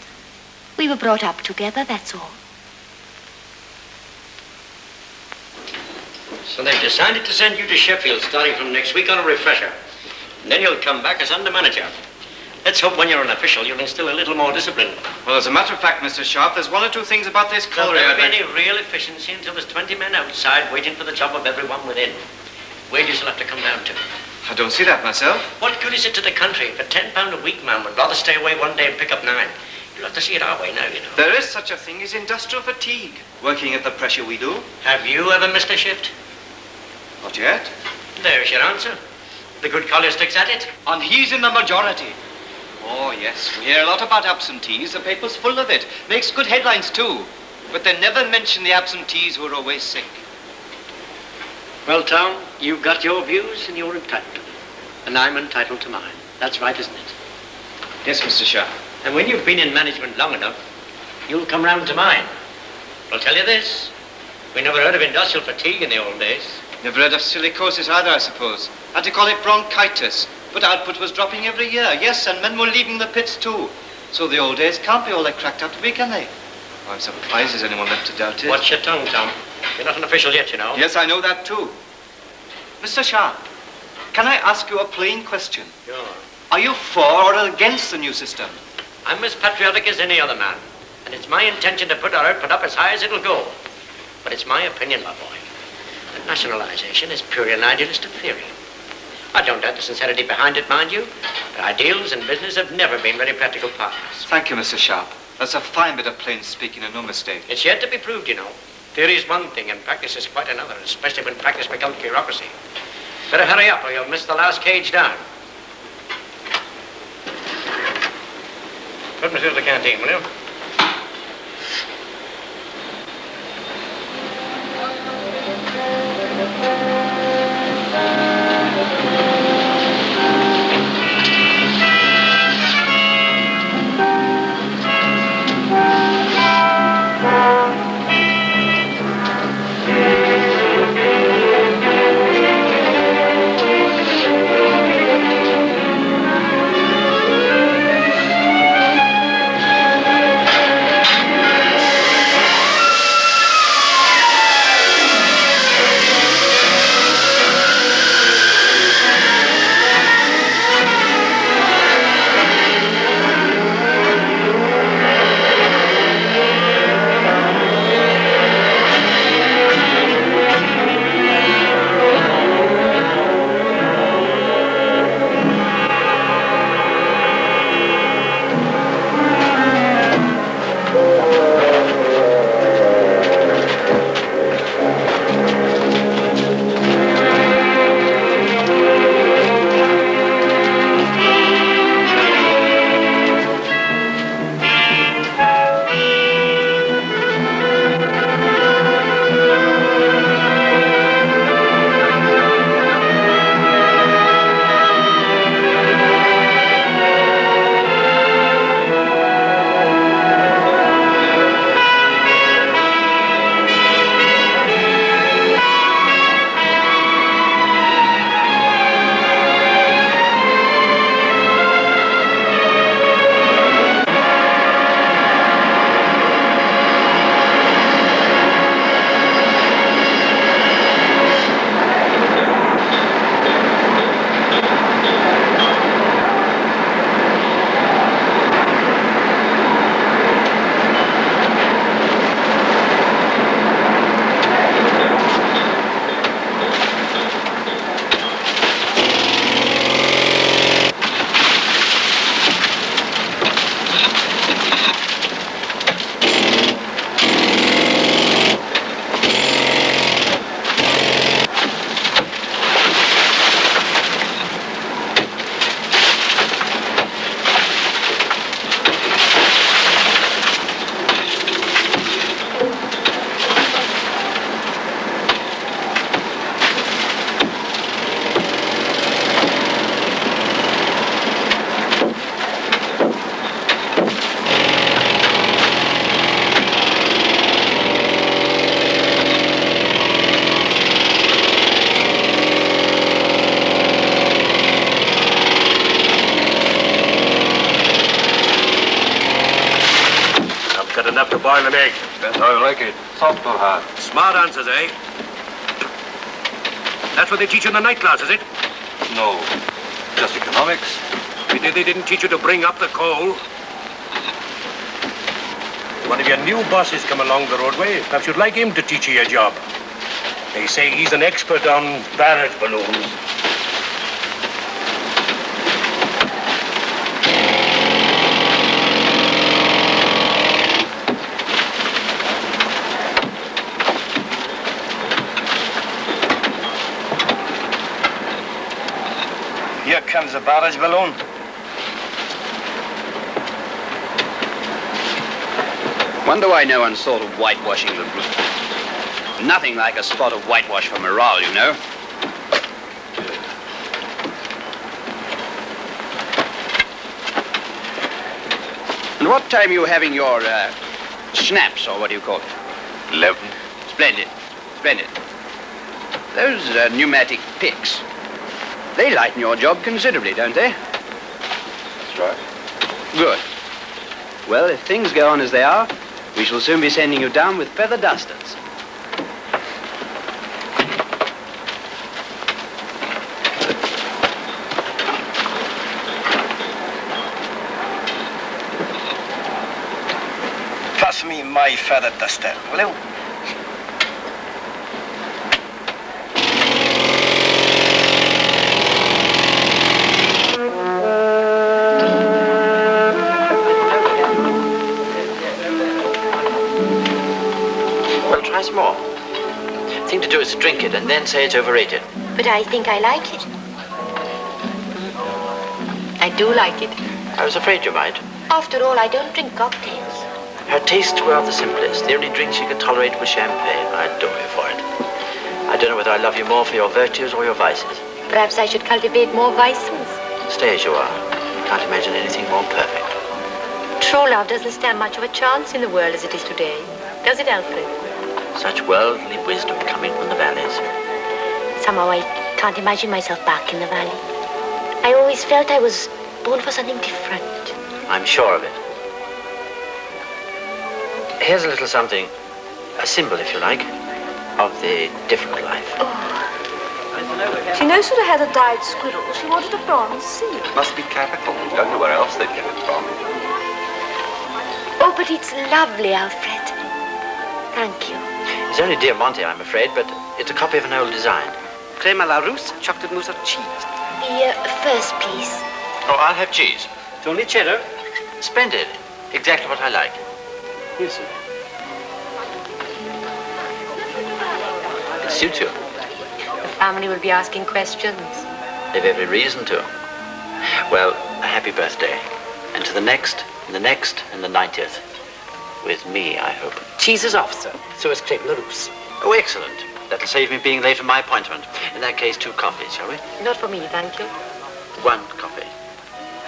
We were brought up together, that's all. So they've decided to send you to Sheffield starting from next week on a refresher. And then you'll come back as under manager. Let's hope when you're an official, you'll instill a little more discipline. Well, as a matter of fact, Mr. Sharp, there's one or two things about this colliery. There'll never be any real efficiency until there's 20 men outside waiting for the job of everyone within. Wages will have to come down to. I don't see that myself. What good is it to the country if a £10 a week man would rather stay away one day and pick up 9? You'll have to see it our way now, you know. There is such a thing as industrial fatigue, working at the pressure we do. Have you ever missed a shift? Not yet. There's your answer. The good collier sticks at it. And he's in the majority. Oh, yes, we hear a lot about absentees. The paper's full of it. Makes good headlines, too. But they never mention the absentees who are always sick. Well, Tom, you've got your views and you're entitled to them. And I'm entitled to mine. That's right, isn't it? Yes, Mr. Sharp. And when you've been in management long enough, you'll come round to mine. I'll tell you this. We never heard of industrial fatigue in the old days. Never heard of silicosis either, I suppose. Had to call it bronchitis. But output was dropping every year. Yes, and men were leaving the pits too. So the old days can't be all they're cracked up to be, can they? Oh, I'm surprised there's anyone left to doubt it. Watch your tongue, Tom. You're not an official yet, you know. Yes, I know that too. Mr. Sharp, can I ask you a plain question? Sure. Are you for or against the new system? I'm as patriotic as any other man. And it's my intention to put our output up as high as it'll go. But it's my opinion, my boy, that nationalization is purely an idealistic theory. I don't doubt the sincerity behind it, mind you. But ideals and business have never been very practical partners. Thank you, Mr. Sharp. That's a fine bit of plain speaking and no mistake. It's yet to be proved, you know. Theory is one thing and practice is quite another, especially when practice becomes bureaucracy. Better hurry up or you'll miss the last cage down. Put me through the canteen, will you? boil an egg? That's how I like it. Soft or hard? Smart answers, eh? That's what they teach you in the night class, is it? No. Just economics. They didn't teach you to bring up the coal. One of your new bosses come along the roadway. Perhaps you'd like him to teach you your job. They say he's an expert on barrage balloons. Here comes a barrage balloon. Wonder why no one's thought of whitewashing the roof. Nothing like a spot of whitewash for morale, you know. And what time are you having your schnapps, or what do you call it? 11. Splendid, splendid. Those pneumatic picks, they lighten your job considerably, don't they? That's right. Good. Well, if things go on as they are, we shall soon be sending you down with feather dusters. Pass me my feather duster, will you? Try some more. Thing to do is to drink it and then say it's overrated. But I think I like it. I do like it. I was afraid you might. After all, I don't drink cocktails. Her tastes were of the simplest. The only drink she could tolerate was champagne. I adore you for it. I don't know whether I love you more for your virtues or your vices. Perhaps I should cultivate more vices. Stay as you are. Can't imagine anything more perfect. True love doesn't stand much of a chance in the world as it is today. Does it, Alfred? Such worldly wisdom coming from the valleys. Somehow I can't imagine myself back in the valley. I always felt I was born for something different. I'm sure of it. Here's a little something, a symbol, if you like, of the different life. She no sooner had a dyed squirrel, she wanted a bronze seal. Must be capital. Don't know where else they'd get it from. Oh, but it's lovely, Alfred. Thank you. It's only Diamante, I'm afraid, but it's a copy of an old design. Crème à la russe, chocolate mousse or cheese? The first, please. Oh, I'll have cheese. It's only cheddar. Splendid. Exactly what I like. Yes, sir. It suits you. The family will be asking questions. They've every reason to. Well, a happy birthday. And to the next, and the next, and the 90th. With me, I hope. Cheese is off, sir. So is crème la russe. Oh, excellent. That'll save me being late for my appointment. In that case, 2 coffees, shall we? Not for me, thank you. 1 coffee.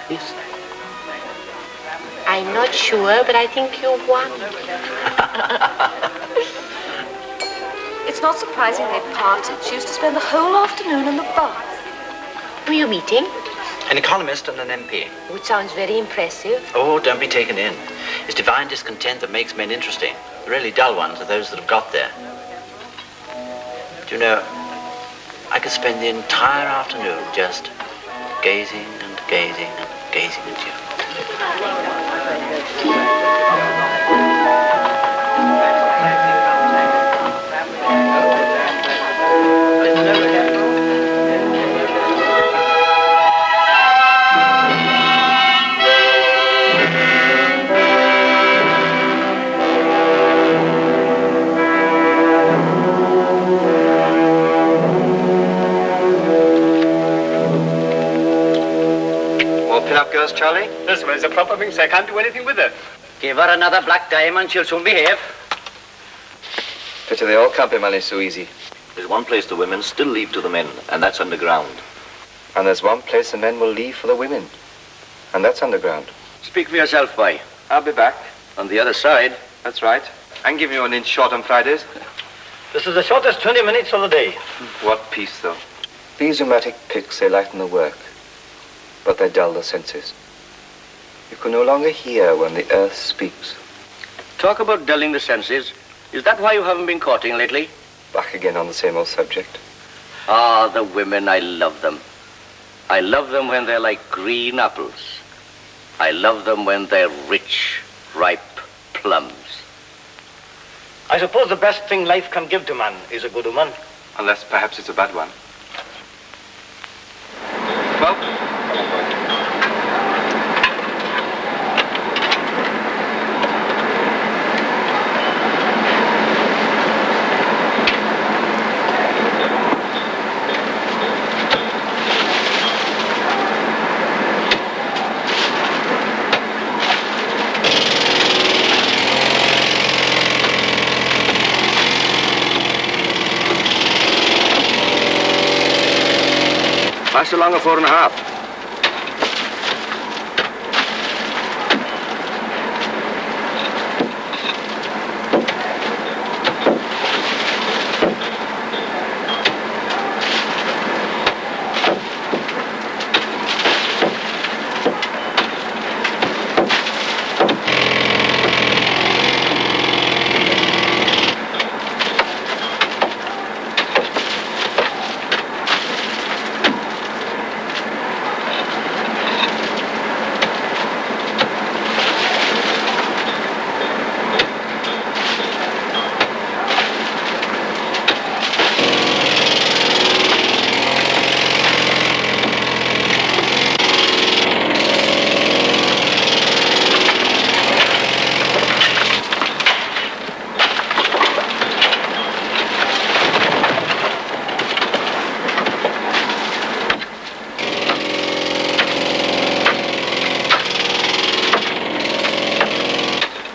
Yes. I'm not sure, but I think you won. It's not surprising they parted. She used to spend the whole afternoon in the bath. Who are you meeting? An economist and an MP. Which sounds very impressive. Oh, don't be taken in. It's divine discontent that makes men interesting. The really dull ones are those that have got there. Do you know, I could spend the entire afternoon just gazing and gazing and gazing at you. Pin-up girls, Charlie? This one's a proper thing, so I can't do anything with her. Give her another black diamond, she'll soon behave. Pity they all can't be managed so easy. There's one place the women still leave to the men, and that's underground. And there's one place the men will leave for the women, and that's underground. Speak for yourself, boy. I'll be back. On the other side. That's right. I can give you an inch short on Fridays. This is the shortest 20 minutes of the day. What peace, though. These pneumatic picks, they lighten the work, but they dull the senses. You can no longer hear when the earth speaks. Talk about dulling the senses. Is that why you haven't been courting lately? Back again on the same old subject. Ah, the women, I love them. I love them when they're like green apples. I love them when they're rich, ripe plums. I suppose the best thing life can give to man is a good woman. Unless perhaps it's a bad one. Well, pass along a 4.5.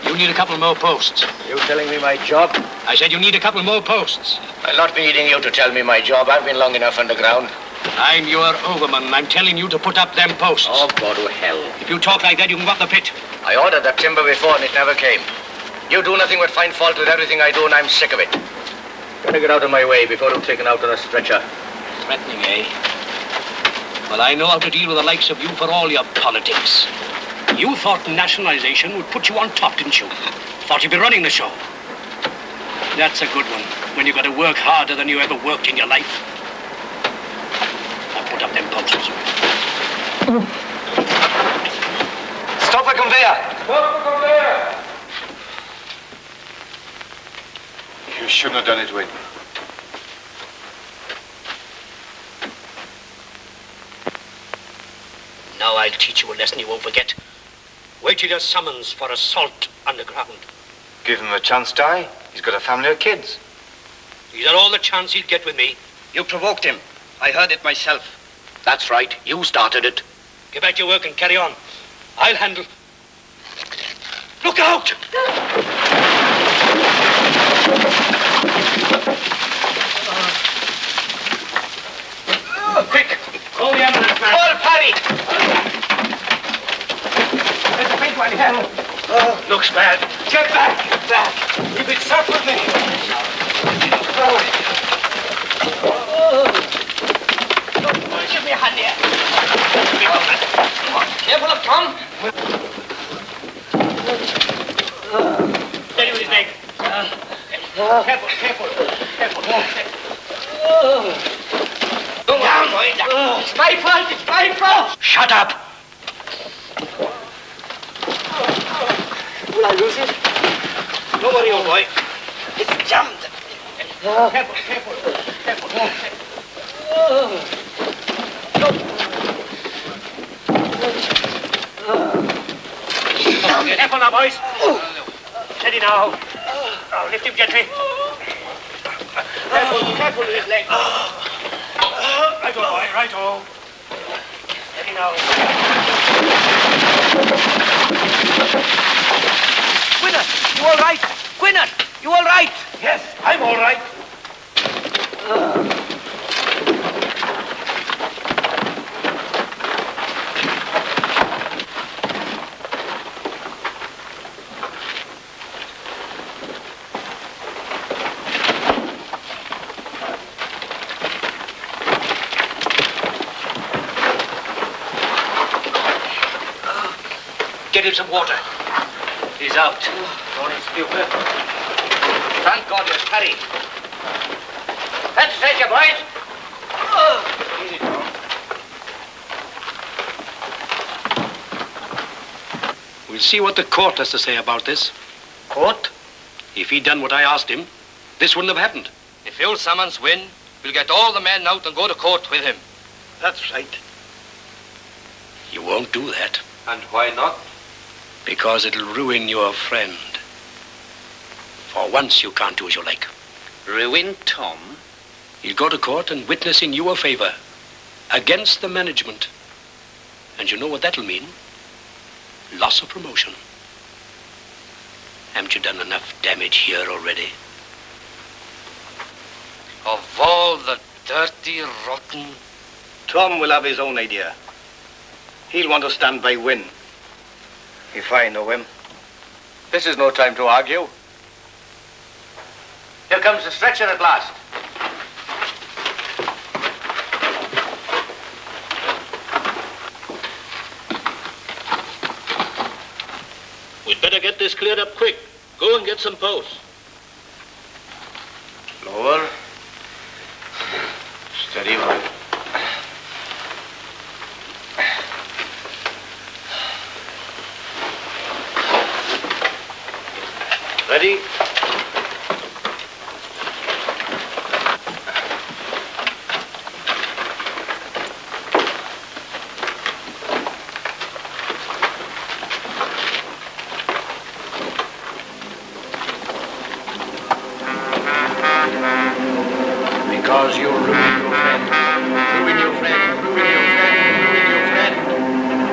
You need a couple more posts. You telling me my job? I said you need a couple more posts. I'll not be needing you to tell me my job. I've been long enough underground. I'm your overman. I'm telling you to put up them posts. Oh, go to hell. If you talk like that, you can go up the pit. I ordered that timber before and it never came. You do nothing but find fault with everything I do and I'm sick of it. Better get out of my way before I'm taken out on a stretcher. Threatening, eh? Well, I know how to deal with the likes of you for all your politics. You thought nationalization would put you on top, didn't you? Thought you'd be running the show. That's a good one, when you've got to work harder than you ever worked in your life. Now put up them posts. Stop the conveyor! Stop the conveyor! You shouldn't have done it, Wayne. Now I'll teach you a lesson you won't forget. Wait till your summons for assault underground. Give him a chance, Di. He's got a family of kids. He's had all the chance he'd get with me. You provoked him. I heard it myself. That's right. You started it. Get back to your work and carry on. I'll handle. Look out! Quick! Call the ambulance, man. Call Paddy! There's a big one here. Looks bad. Get back! Back! You've been stuck with me. Give me a hand here. Careful of Tom. Steady with his leg. Careful, careful, careful. Go down, boy. It's my fault, it's my fault. Shut up. Will I lose it? Don't worry, old boy. It's jammed. Careful, careful, careful. Careful now, boys. Steady now. Now, lift him gently. Careful, careful with his leg. Right, old boy, right, oh. Steady now. Gwyneth, you all right? Gwyneth, you all right? Yes, I'm all right. Get him some water. He's out. Only stupid. Thank God you're steady. Let's take you, boys. Easy, Tom. We'll see what the court has to say about this. Court? If he'd done what I asked him, this wouldn't have happened. If you'll summons win, we'll get all the men out and go to court with him. That's right. You won't do that. And why not? Because it'll ruin your friend. For once, you can't do as you like. Ruin Tom? He'll go to court and witness in your favor. Against the management. And you know what that'll mean? Loss of promotion. Haven't you done enough damage here already? Of all the dirty, rotten... Tom will have his own idea. He'll want to stand by Win. If I know him. This is no time to argue. Here comes the stretcher at last. We'd better get this cleared up quick. Go and get some posts. Lower. Steady, boy. Ready? Because you ruined your friend. Ruin your friend. Ruin your friend. Ruin your friend.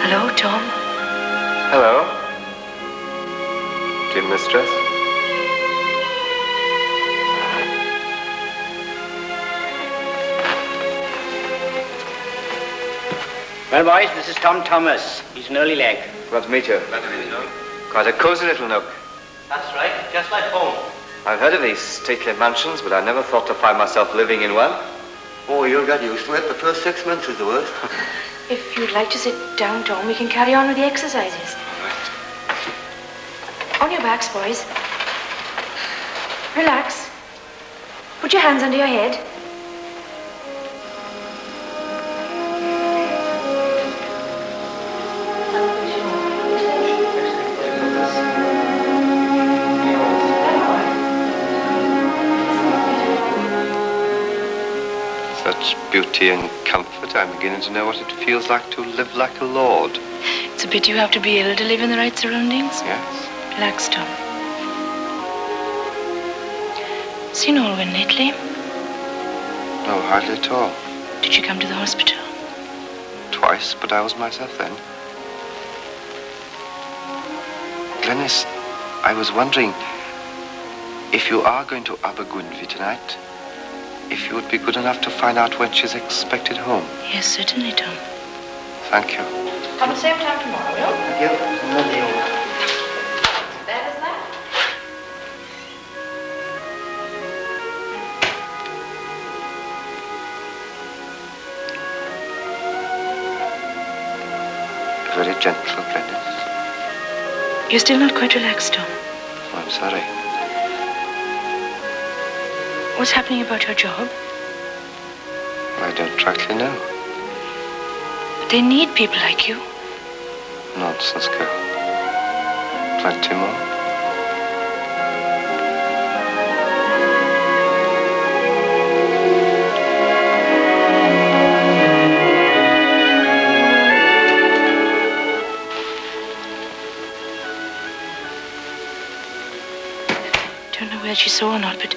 Hello, Tom. Hello. Dear mistress. Well, boys, this is Tom Thomas. He's an early leg. Glad to meet you. Glad to meet you, Tom. Quite a cosy little nook. That's right, just like home. I've heard of these stately mansions, but I never thought to find myself living in one. Oh, you'll get used to it. The first 6 months is the worst. If you'd like to sit down, Tom, we can carry on with the exercises. On your backs, boys. Relax. Put your hands under your head. Such beauty and comfort, I'm beginning to know what it feels like to live like a lord. It's a pity you have to be ill to live in the right surroundings. Yes. Relax, Tom. Seen Alwyn lately? No, hardly at all. Did she come to the hospital? Twice, but I was myself then. Glenys, I was wondering if you are going to Abergwynfi tonight, if you would be good enough to find out when she's expected home. Yes, certainly, Tom. Thank you. Come the same time tomorrow, will you? Thank you. As bad as that? Very gentle, Glenys. You're still not quite relaxed, Tom. Oh, I'm sorry. What's happening about your job? I don't rightly know. But they need people like you. Nonsense, girl. Plenty more. Don't know whether she saw or not, but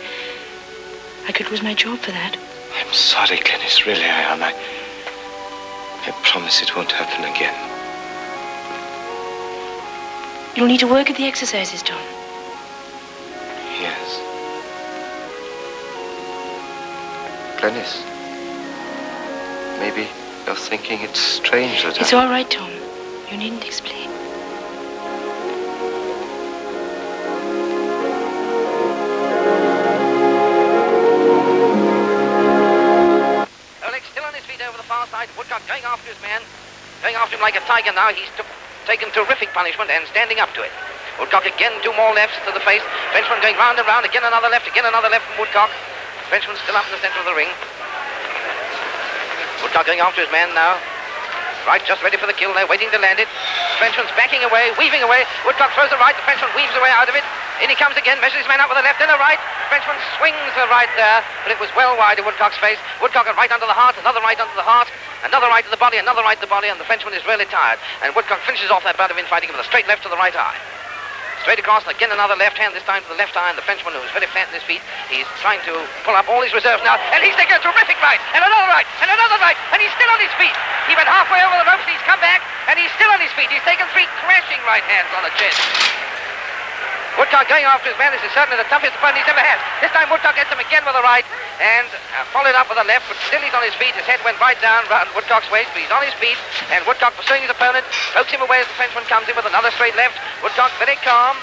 I could lose my job for that. I'm sorry, Glenys. Really, I am. I promise it won't happen again. You'll need to work at the exercises, Tom. Yes. Glenys, maybe you're thinking it's strange that It's all right, Tom. You needn't explain. Still on his feet over the far side. Woodcock going after his man. Going after him like a tiger now. He's taken terrific punishment and standing up to it. Woodcock again, 2 more lefts to the face. Frenchman going round and round. Again another left from Woodcock. Frenchman still up in the centre of the ring. Woodcock going after his man now. Right, just ready for the kill there, waiting to land it. Frenchman's backing away, weaving away. Woodcock throws the right. The Frenchman weaves away out of it. In he comes again, measures his man up with the left and the right. Frenchman swings the right there, but it was well wide of Woodcock's face. Woodcock a right under the heart, another right under the heart, another right to the body, another right to the body, and the Frenchman is really tired. And Woodcock finishes off that bout of infighting with a straight left to the right eye. Straight across, and again another left hand, this time to the left eye, and the Frenchman, who is very flat in his feet, he's trying to pull up all his reserves now, and he's taking a terrific right, and another right, and he's still on his feet. He went halfway over the ropes, he's come back, and he's still on his feet. He's taken 3 crashing right hands on the chin. Woodcock going after his man. This is certainly the toughest opponent he's ever had. This time Woodcock gets him again with a right and followed up with a left, but still he's on his feet. His head went right down round Woodcock's waist, but he's on his feet, and Woodcock pursuing his opponent, pokes him away as the Frenchman comes in with another straight left. Woodcock very calm.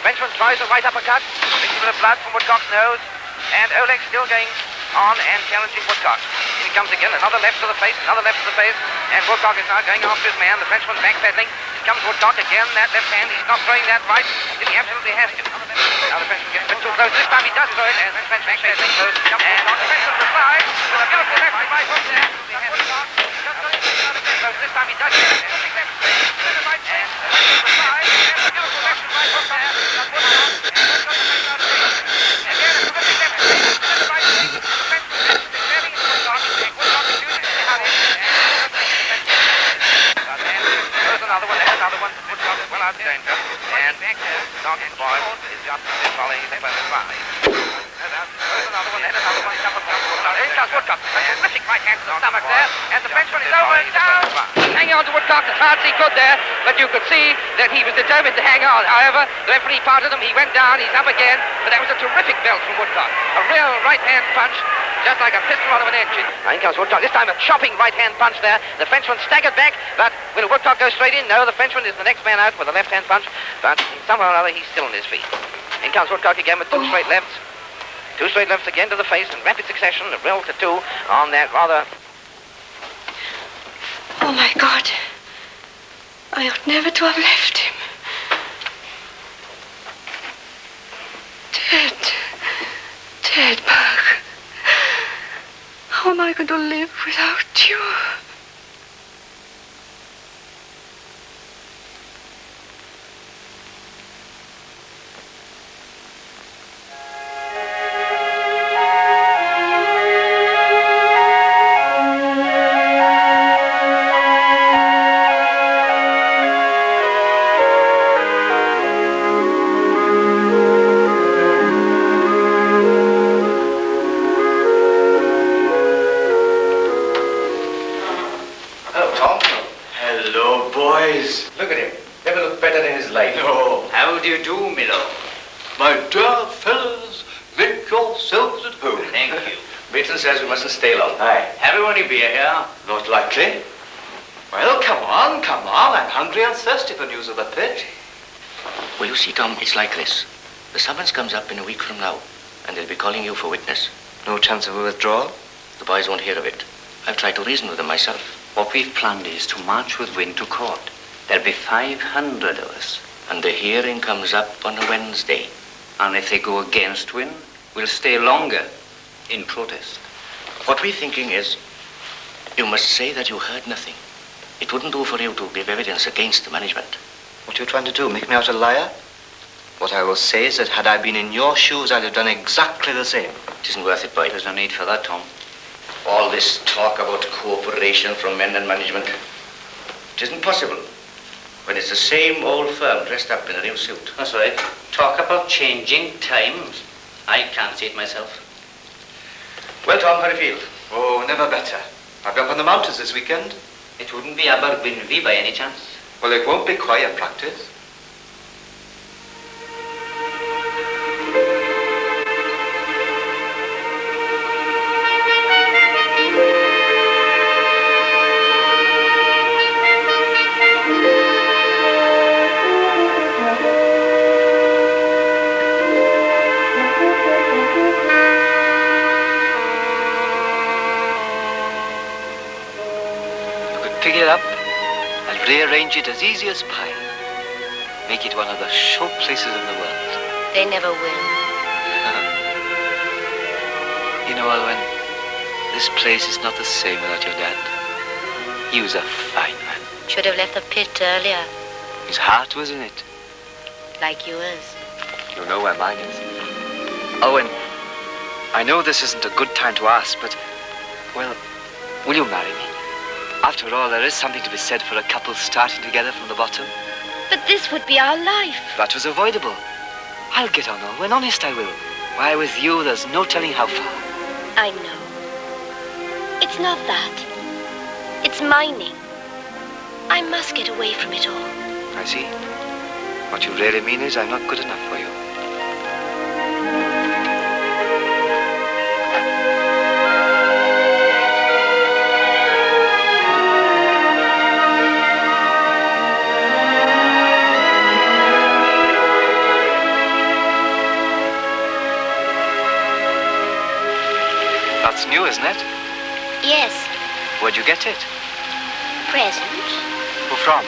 Frenchman tries a right uppercut, brings a bit of blood from Woodcock's nose, and Oleg still going on and challenging Woodcock. Here he comes again, another left to the face, and Woodcock is now going after his man. The Frenchman backpedaling. Here comes Woodcock again, that left hand. He's not throwing that right, till he absolutely has to. Now the Frenchman gets a bit too close. This time he does throw it, and the Frenchman backpedaling close. And on the Frenchman's replies, with a beautiful left and right hook there. This time he does it, and terrific left straight to the right, and the Frenchman's replies, and a beautiful left and right hook there. Woodcock, and Woodcock is going out of it. Again, a terrific left straight to the right straight. The Frenchman is very Woodcock, and Woodcock refuses to hurry, and another one. Woodcock is well out of danger. And back there, Dawkins' boy is just following his opponent's line. There's another one, couple of jumps. Here comes Woodcock. A terrific right hand to the stomach there. And the Frenchman is over and down. Hanging on to Woodcock as hard as he could there. But you could see that he was determined to hang on. However, the referee parted him. He went down. He's up again. But that was a terrific belt from Woodcock. A real right hand punch. Just like a pistol out of an engine. Now here comes Woodcock. This time a chopping right-hand punch there. The Frenchman staggered back, but will Woodcock go straight in? No, the Frenchman is the next man out with a left-hand punch, but somehow or other he's still on his feet. In comes Woodcock again with 2 straight lefts. 2 straight lefts again to the face in rapid succession. A rill to 2 on that rather... Oh, my God. I ought never to have left him. Dead, Mark. How am I going to live without you? Says we mustn't stay long. Aye. Everyone will be here. Not likely. Well, come on. I'm hungry and thirsty for news of the pitch. Well, you see, Tom, it's like this. The summons comes up in a week from now, and they'll be calling you for witness. No chance of a withdrawal? The boys won't hear of it. I've tried to reason with them myself. What we've planned is to march with Wynne to court. There'll be 500 of us. And the hearing comes up on a Wednesday. And if they go against Wynne, we'll stay longer. in protest. What we're thinking is, you must say that you heard nothing. It wouldn't do for you to give evidence against the management. What are you trying to do, make me out a liar? What I will say is that had I been in your shoes, I'd have done exactly the same. It isn't worth it, boy. There's no need for that, Tom. All this talk about cooperation from men and management, it isn't possible when it's the same old firm dressed up in a new suit. That's right. Talk about changing times. I can't see it myself. Well, Tom, how do you feel? Oh, never better. I'll be up on the mountains this weekend. It wouldn't be Abergwynfi by any chance? Well, it won't be choir practice. Pick it up and rearrange it as easy as pie. Make it one of the show places in the world. They never will. You know, Alwyn, this place is not the same without your dad. He was a fine man. Should have left the pit earlier, His heart was in it. like yours. You know where mine is. Alwyn, I know this isn't a good time to ask, but, well, will you marry me? After all, there is something to be said for a couple starting together from the bottom. But this would be our life. That was avoidable. I'll get on, Alwyn, honest I will. Why, with you, there's no telling how far. I know. It's not that. It's mining. I must get away from it all. I see. What you really mean is I'm not good enough for you. That's new, isn't it? Yes, Where'd you get it? present. Who from?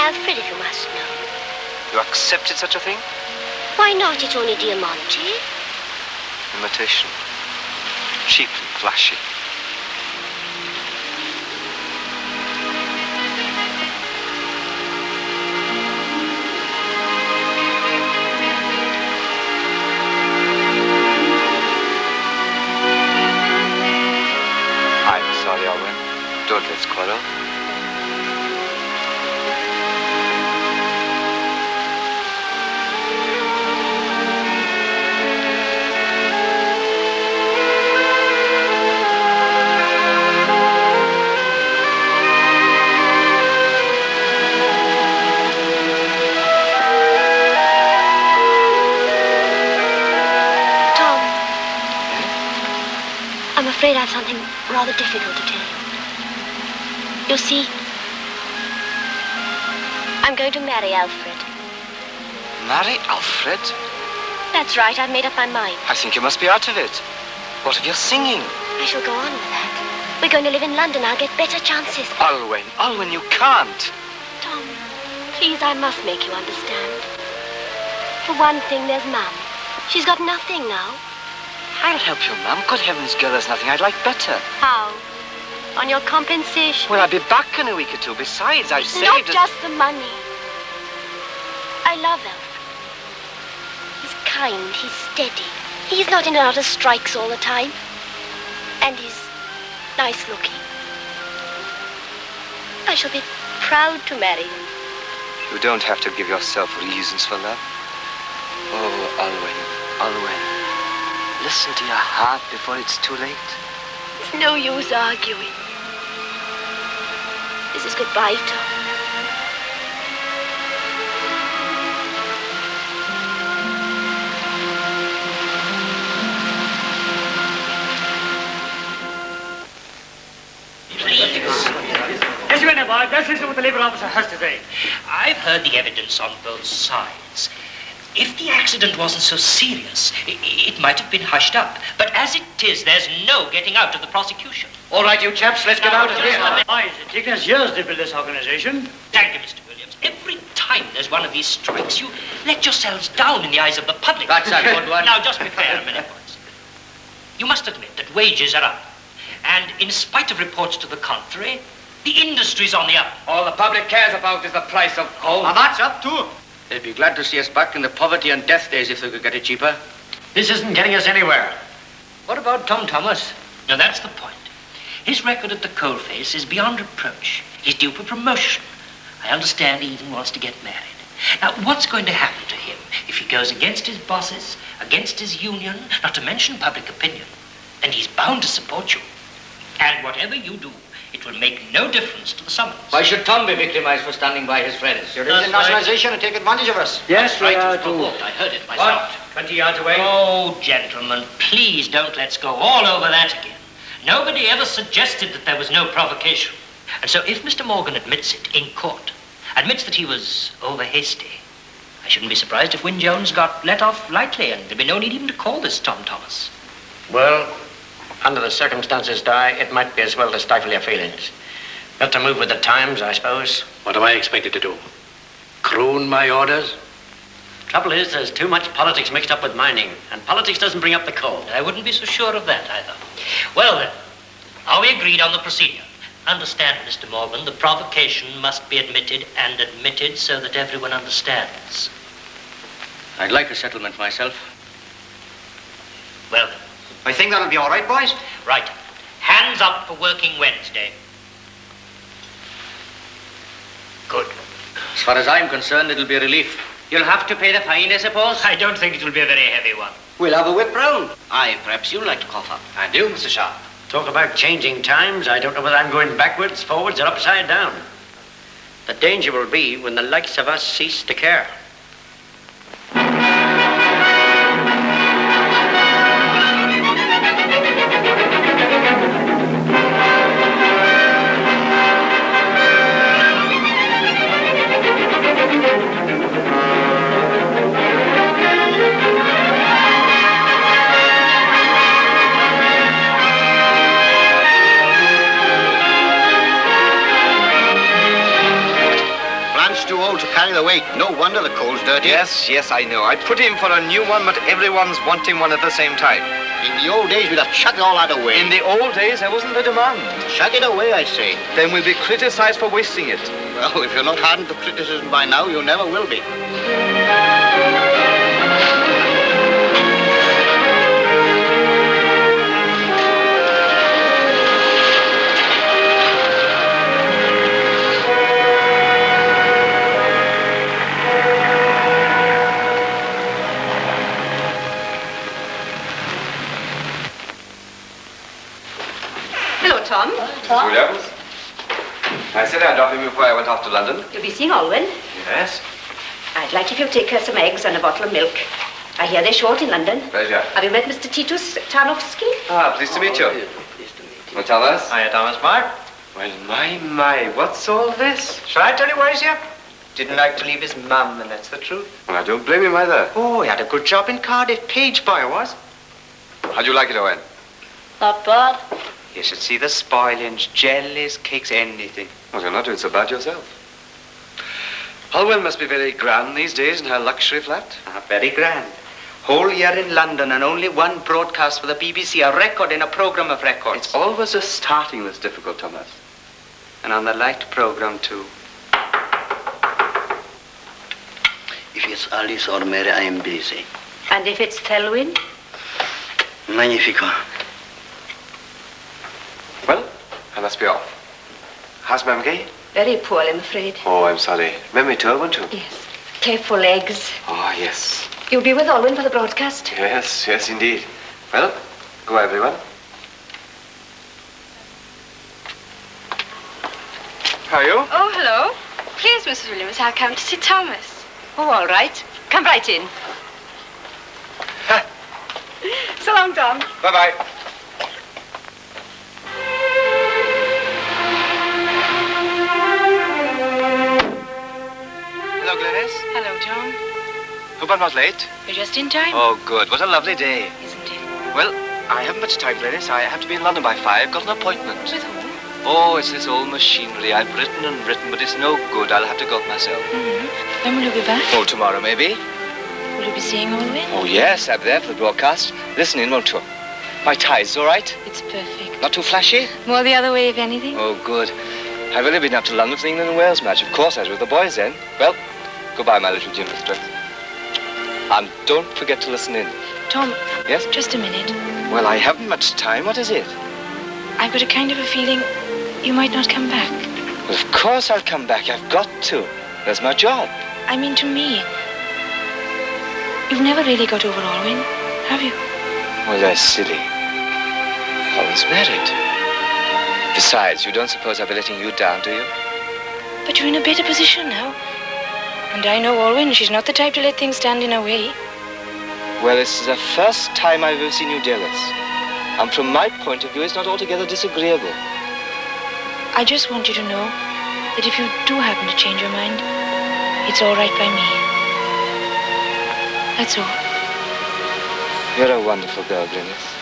Alfred, if you must know. You accepted such a thing? Why not? It's only Diamante. Imitation. Cheap and flashy. I'm sorry, Alwyn. Don't let's quarrel. Tom. I'm afraid I have something rather difficult to tell you. You see, I'm going to marry Alfred. Marry Alfred? That's right, I've made up my mind. I think you must be out of it. What of your singing? I shall go on with that. We're going to live in London. I'll get better chances. Alwyn, you can't. Tom, please, I must make you understand. For one thing, there's Mum. She's got nothing now. I'll help you, Mum. Good heavens, girl, there's nothing I'd like better. How? On your compensation? Well, I'll be back in a week or two. Besides, I've It's saved... not just the money. I love Alfred. He's kind, he's steady. He's not in and out of strikes all the time. And he's nice looking. I shall be proud to marry him. You don't have to give yourself reasons for love. Oh, Alwyn. Listen to your heart before it's too late. It's no use arguing. This is goodbye, Tom. Yes, you may, boy. Let's listen to what the Labour officer has to say. I've heard the evidence on both sides. If the accident wasn't so serious, it might have been hushed up. But as it is, there's no getting out of the prosecution. All right, you chaps, let's get out of here. Boys, it's taken us years to build this organization. Thank you, Mr. Williams. Every time there's one of these strikes, you let yourselves down in the eyes of the public. That's a good one. Now, just be fair a minute, boys. You must admit that wages are up. And in spite of reports to the contrary, the industry's on the up. All the public cares about is the price of coal. And that's up too. They'd be glad to see us back in the poverty and death days if they could get it cheaper. This isn't getting us anywhere. What about Tom Thomas? Now, that's the point. His record at the coalface is beyond reproach. He's due for promotion. I understand he even wants to get married. Now, what's going to happen to him if he goes against his bosses, against his union, not to mention public opinion? Then he's bound to support you. And whatever you do, it will make no difference to the summons. Why should Tom be victimized for standing by his friends? You're in nationalization and take advantage of us. Yes, right. I heard it myself. What? 20 yards away? Oh, gentlemen, please don't let's go all over that again. Nobody ever suggested that there was no provocation. And so if Mr. Morgan admits it in court, admits that he was over hasty, I shouldn't be surprised if Wyn Jones got let off lightly and there'd be no need even to call this Tom Thomas. Well, under the circumstances, Di, it might be as well to stifle your feelings. Got to move with the times, I suppose. What am I expected to do? Croon my orders? Trouble is, there's too much politics mixed up with mining, and politics doesn't bring up the coal. I wouldn't be so sure of that, either. Well, then, are we agreed on the procedure? Understand, Mr. Morgan, the provocation must be admitted, and admitted so that everyone understands. I'd like a settlement myself. Well, then. I think that'll be all right, boys. Right. Hands up for working Wednesday. Good. As far as I'm concerned, it'll be a relief. You'll have to pay the fine, I suppose? I don't think it'll be a very heavy one. We'll have a whip round. Aye, perhaps you'd like to cough up. I do, Mr. Sharp. Talk about changing times. I don't know whether I'm going backwards, forwards, or upside down. The danger will be when the likes of us cease to care. Too old to carry the weight. No wonder the coal's dirty. Yes, I know. I put in for a new one, but everyone's wanting one at the same time. In the old days, we'd have chucked it all out away. In the old days, there wasn't a demand. Chuck it away, I say. Then we'll be criticized for wasting it. Well, if you're not hardened to criticism by now, you never will be. Tom. Tom? Williams. I said I'd drop him before I went off to London. You'll be seeing Alwyn. Yes. I'd like if you'd take her some eggs and a bottle of milk. I hear they're short in London. Pleasure. Have you met Mr. Titus Tarnowski? Ah, pleased to meet you. Well, Thomas. Hiya, Thomas, Mark. Well, my, what's all this? Shall I tell you why he's here? Didn't like to leave his mum, and that's the truth. Well, I don't blame him either. Oh, he had a good job in Cardiff, page boy was. How'd you like it, Owen? Not bad. You should see the spoilings, jellies, cakes, anything. Well, you're not doing so bad yourself. Holwell must be very grand these days in her luxury flat. Very grand. Whole year in London and only one broadcast for the BBC, a record in a program of records. It's always the starting that's difficult, Thomas. And on the light program, too. If it's Alice or Mary, I am busy. And if it's Thelwyn? Magnifico. Well, I must be off. How's Ma'am Gay? Very poor, I'm afraid. Oh, I'm sorry. Memory to Alwyn, too? Yes. Careful eggs. Oh, yes. You'll be with Alwyn for the broadcast? Yes, indeed. Well, go everyone. How are you? Oh, hello. Please, Mrs. Williams, I'll come to see Thomas. Oh, all right. Come right in. So long, Tom. Bye-bye. Hello, Gladys. Hello, John. Hope I'm not late. You're just in time. Oh, good. What a lovely day. Isn't it? Well, I haven't much time, Gladys. I have to be in London by 5. Got an appointment. With whom? Oh, it's this old machinery. I've written and written, but it's no good. I'll have to go myself. Mm-hmm. When will you be back? Oh, tomorrow, maybe. Will you be seeing Alwyn? Oh, yes. I'll be there for the broadcast. Listen in, won't you? My tie's all right? It's perfect. Not too flashy? More the other way, if anything. Oh, good. I've only been up to London for the England and Wales match. Of course, I was with the boys then. Well, goodbye, my little gym mistress. And don't forget to listen in. Tom. Yes? Just a minute. Well, I haven't much time. What is it? I've got a kind of a feeling you might not come back. Well, of course I'll come back. I've got to. That's my job. I mean, to me. You've never really got over Alwyn, have you? Well, that's silly. I was married. Besides, you don't suppose I'll be letting you down, do you? But you're in a better position now. And I know Alwyn, she's not the type to let things stand in her way. Well, this is the first time I've ever seen you jealous. And from my point of view, it's not altogether disagreeable. I just want you to know that if you do happen to change your mind, it's all right by me. That's all. You're a wonderful girl, Glynis.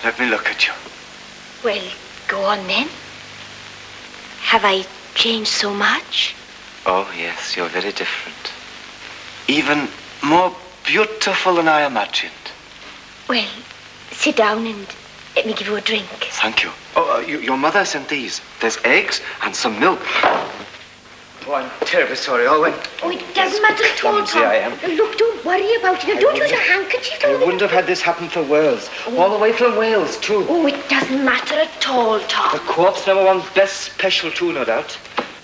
Let me look at you. Well, go on then. Have I changed so much? Oh, yes, you're very different. Even more beautiful than I imagined. Well, sit down and let me give you a drink. Thank you. Oh, your mother sent these. There's eggs and some milk. Oh, I'm terribly sorry, Alwyn. Oh, it doesn't matter at all, Clumsy Tom. I am. Look, don't worry about it. Now, don't use a handkerchief. I wouldn't have had this happen for Wales. All the way from Wales, too. Oh, it doesn't matter at all, Tom. The Co-op's #1 best special, too, no doubt.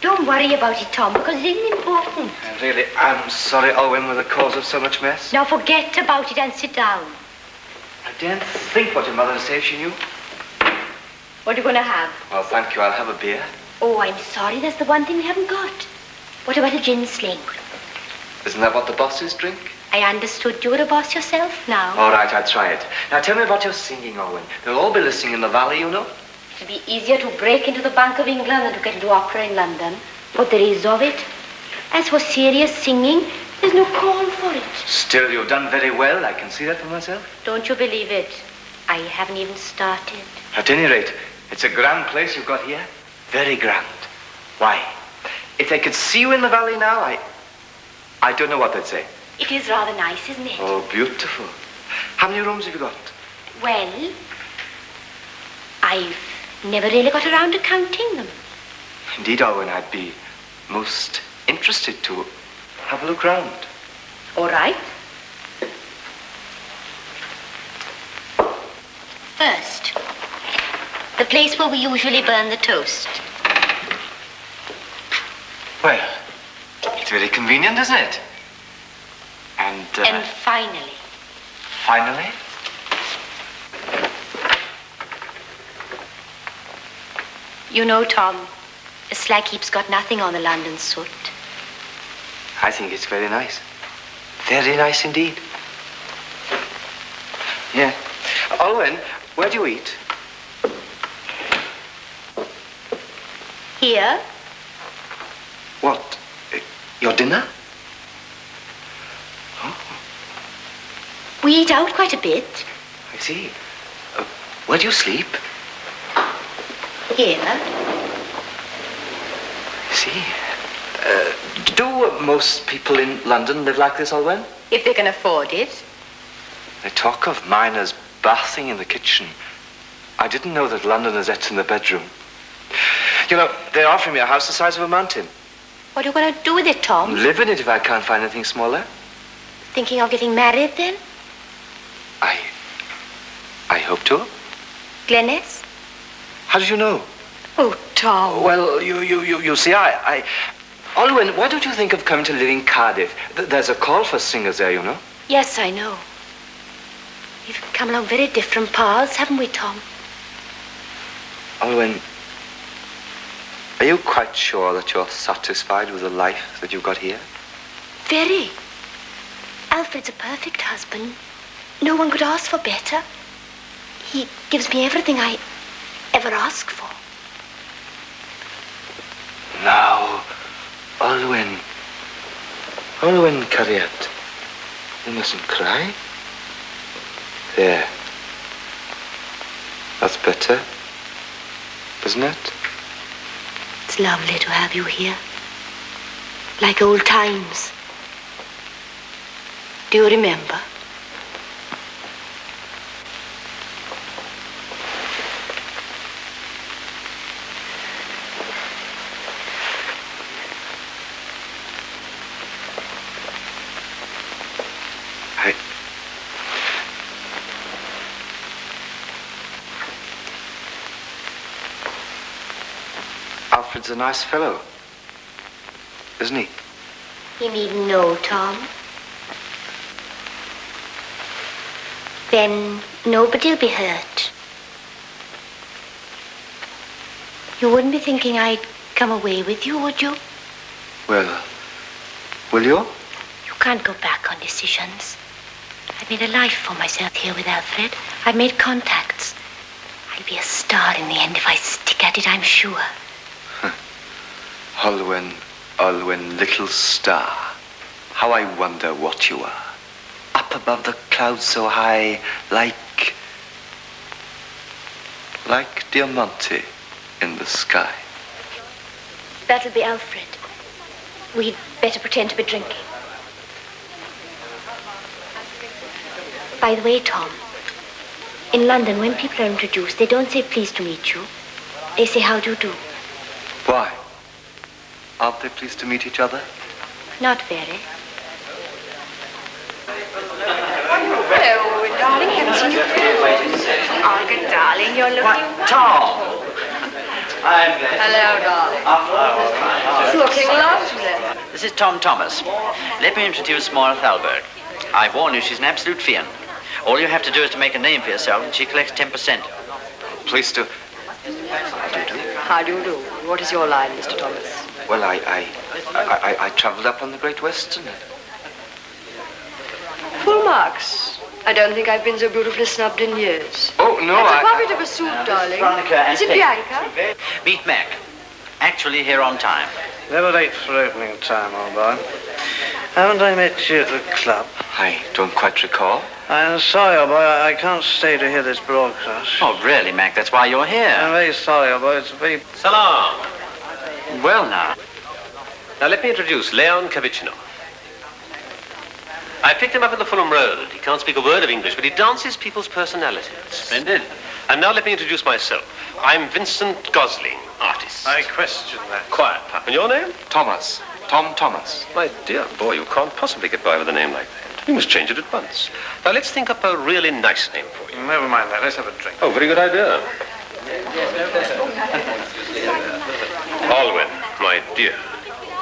Don't worry about it, Tom, because it isn't important. I really am sorry, Alwyn, we're the cause of so much mess. Now, forget about it and sit down. I daren't think what your mother would say if she knew. What are you going to have? Well, thank you. I'll have a beer. Oh, I'm sorry. That's the one thing we haven't got. What about a gin sling? Isn't that what the bosses drink? I understood you were a boss yourself now. All right, I'll try it. Now, tell me about your singing, Alwyn. They'll all be listening in the valley, you know. It'll be easier to break into the Bank of England than to get into opera in London. But there is of it. As for serious singing, there's no call for it. Still, you've done very well. I can see that for myself. Don't you believe it? I haven't even started. At any rate, it's a grand place you've got here. Very grand. Why? If they could see you in the valley now, I don't know what they'd say. It is rather nice, isn't it? Oh, beautiful. How many rooms have you got? Well, I've never really got around to counting them. Indeed, Alwyn, I'd be most interested to have a look round. All right. First, the place where we usually burn the toast. Well, it's very convenient, isn't it? And finally. Finally? You know, Tom, a slag heap's got nothing on the London soot. I think it's very nice. Very nice indeed. Yeah. Alwyn, where do you eat? Here? What? Your dinner? We eat out quite a bit. I see. Where do you sleep? Here? See? Do most people in London live like this, Olwen? If they can afford it. They talk of miners bathing in the kitchen. I didn't know that Londoners ate in the bedroom. You know, they're offering me a house the size of a mountain. What are you going to do with it, Tom? Live in it if I can't find anything smaller. Thinking of getting married then? I hope to. Glennis? How did you know? Oh, Tom. Well, you see, Olwen, why don't you think of coming to live in Cardiff? There's a call for singers there, you know. Yes, I know. We've come along very different paths, haven't we, Tom? Olwen, are you quite sure that you're satisfied with the life that you've got here? Very. Alfred's a perfect husband. No one could ask for better. He gives me everything I ever ask for. Now, Olwen Cariad, you mustn't cry. There. That's better, isn't it? It's lovely to have you here. Like old times. Do you remember? Alfred's a nice fellow, isn't he? You needn't know, Tom. Then nobody'll be hurt. You wouldn't be thinking I'd come away with you, would you? Well, will you? You can't go back on decisions. I've made a life for myself here with Alfred. I've made contacts. I'll be a star in the end if I stick at it, I'm sure. Olwen, little star. How I wonder what you are. Up above the clouds so high, like Diamante in the sky. That'll be Alfred. We'd better pretend to be drinking. By the way, Tom, in London, when people are introduced, they don't say pleased to meet you. They say how do you do. Why? Aren't they pleased to meet each other? Not very. Hello, darling. Haven't seen you before. Olga, darling, you're looking... Tom! I'm glad. Hello, darling. Looking lovely. This is Tom Thomas. Let me introduce Maura Thalberg. I warn you, she's an absolute fiend. All you have to do is to make a name for yourself, and she collects 10%. Please do. How do you do? What is your line, Mr. Thomas? Well, I travelled up on the Great Western. Full marks. I don't think I've been so beautifully snubbed in years. Oh, no, It's a puppet of a soup, darling. Is it Bianca? Meet Mac. Actually here on time. Never late for opening time, old boy. Haven't I met you at the club? I don't quite recall. I'm sorry, old boy. I can't stay to hear this broadcast. Oh, really, Mac? That's why you're here. I'm very sorry, old boy. It's very... Salam. Well, now. Now, let me introduce Leon Kavicino. I picked him up in the Fulham Road. He can't speak a word of English, but he dances people's personalities. Splendid. And now let me introduce myself. I'm Vincent Gosling, artist. I question that. Quiet. And your name? Thomas. Tom Thomas. My dear boy, you can't possibly get by with a name like that. We must change it at once. Now, let's think up a really nice name for you. Never mind that. Let's have a drink. Oh, very good idea. Olwen, my dear,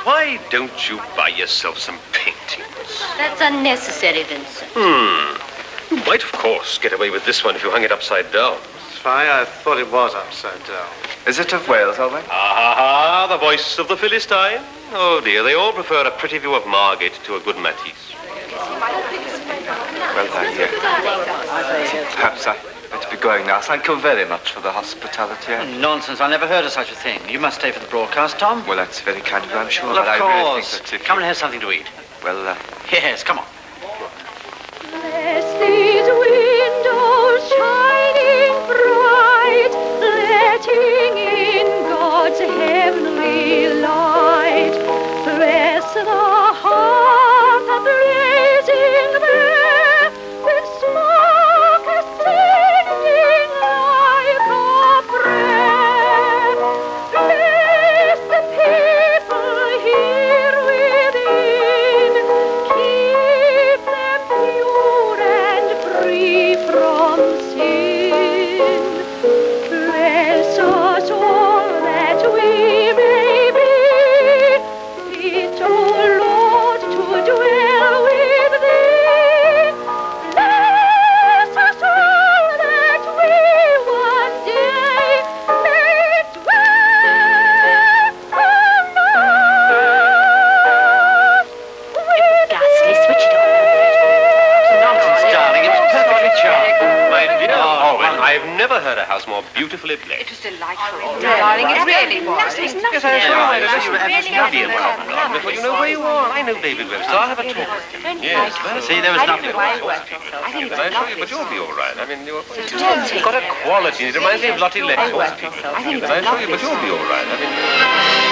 why don't you buy yourself some paintings? That's unnecessary, Vincent. You might, of course, get away with this one if you hung it upside down. Spy, I thought it was upside down. Is it of Wales, Olwen? Ah, the voice of the Philistine. Oh, dear, they all prefer a pretty view of Margate to a good Matisse. Well, perhaps I better be going now. Thank you very much for the hospitality. Nonsense. I never heard of such a thing. You must stay for the broadcast, Tom. Well, that's very kind of you, I'm sure. Well, but of I really course. think that if Come and have something to eat. Well, Yes, come on. Bless these windows shining bright, letting in I've never heard a house more beautifully placed. It was delightful, darling. It really was. Yes, I'm sure I know. You have this lovely welcome. Before you know where you are. I know David Webster. I'll have a talk with him. Yes. See, there was nothing. I assure you, but you'll be all right. I mean, you've got a quality. It reminds me of Lottie Lettsworth. I assure you, but you'll be all right. I mean...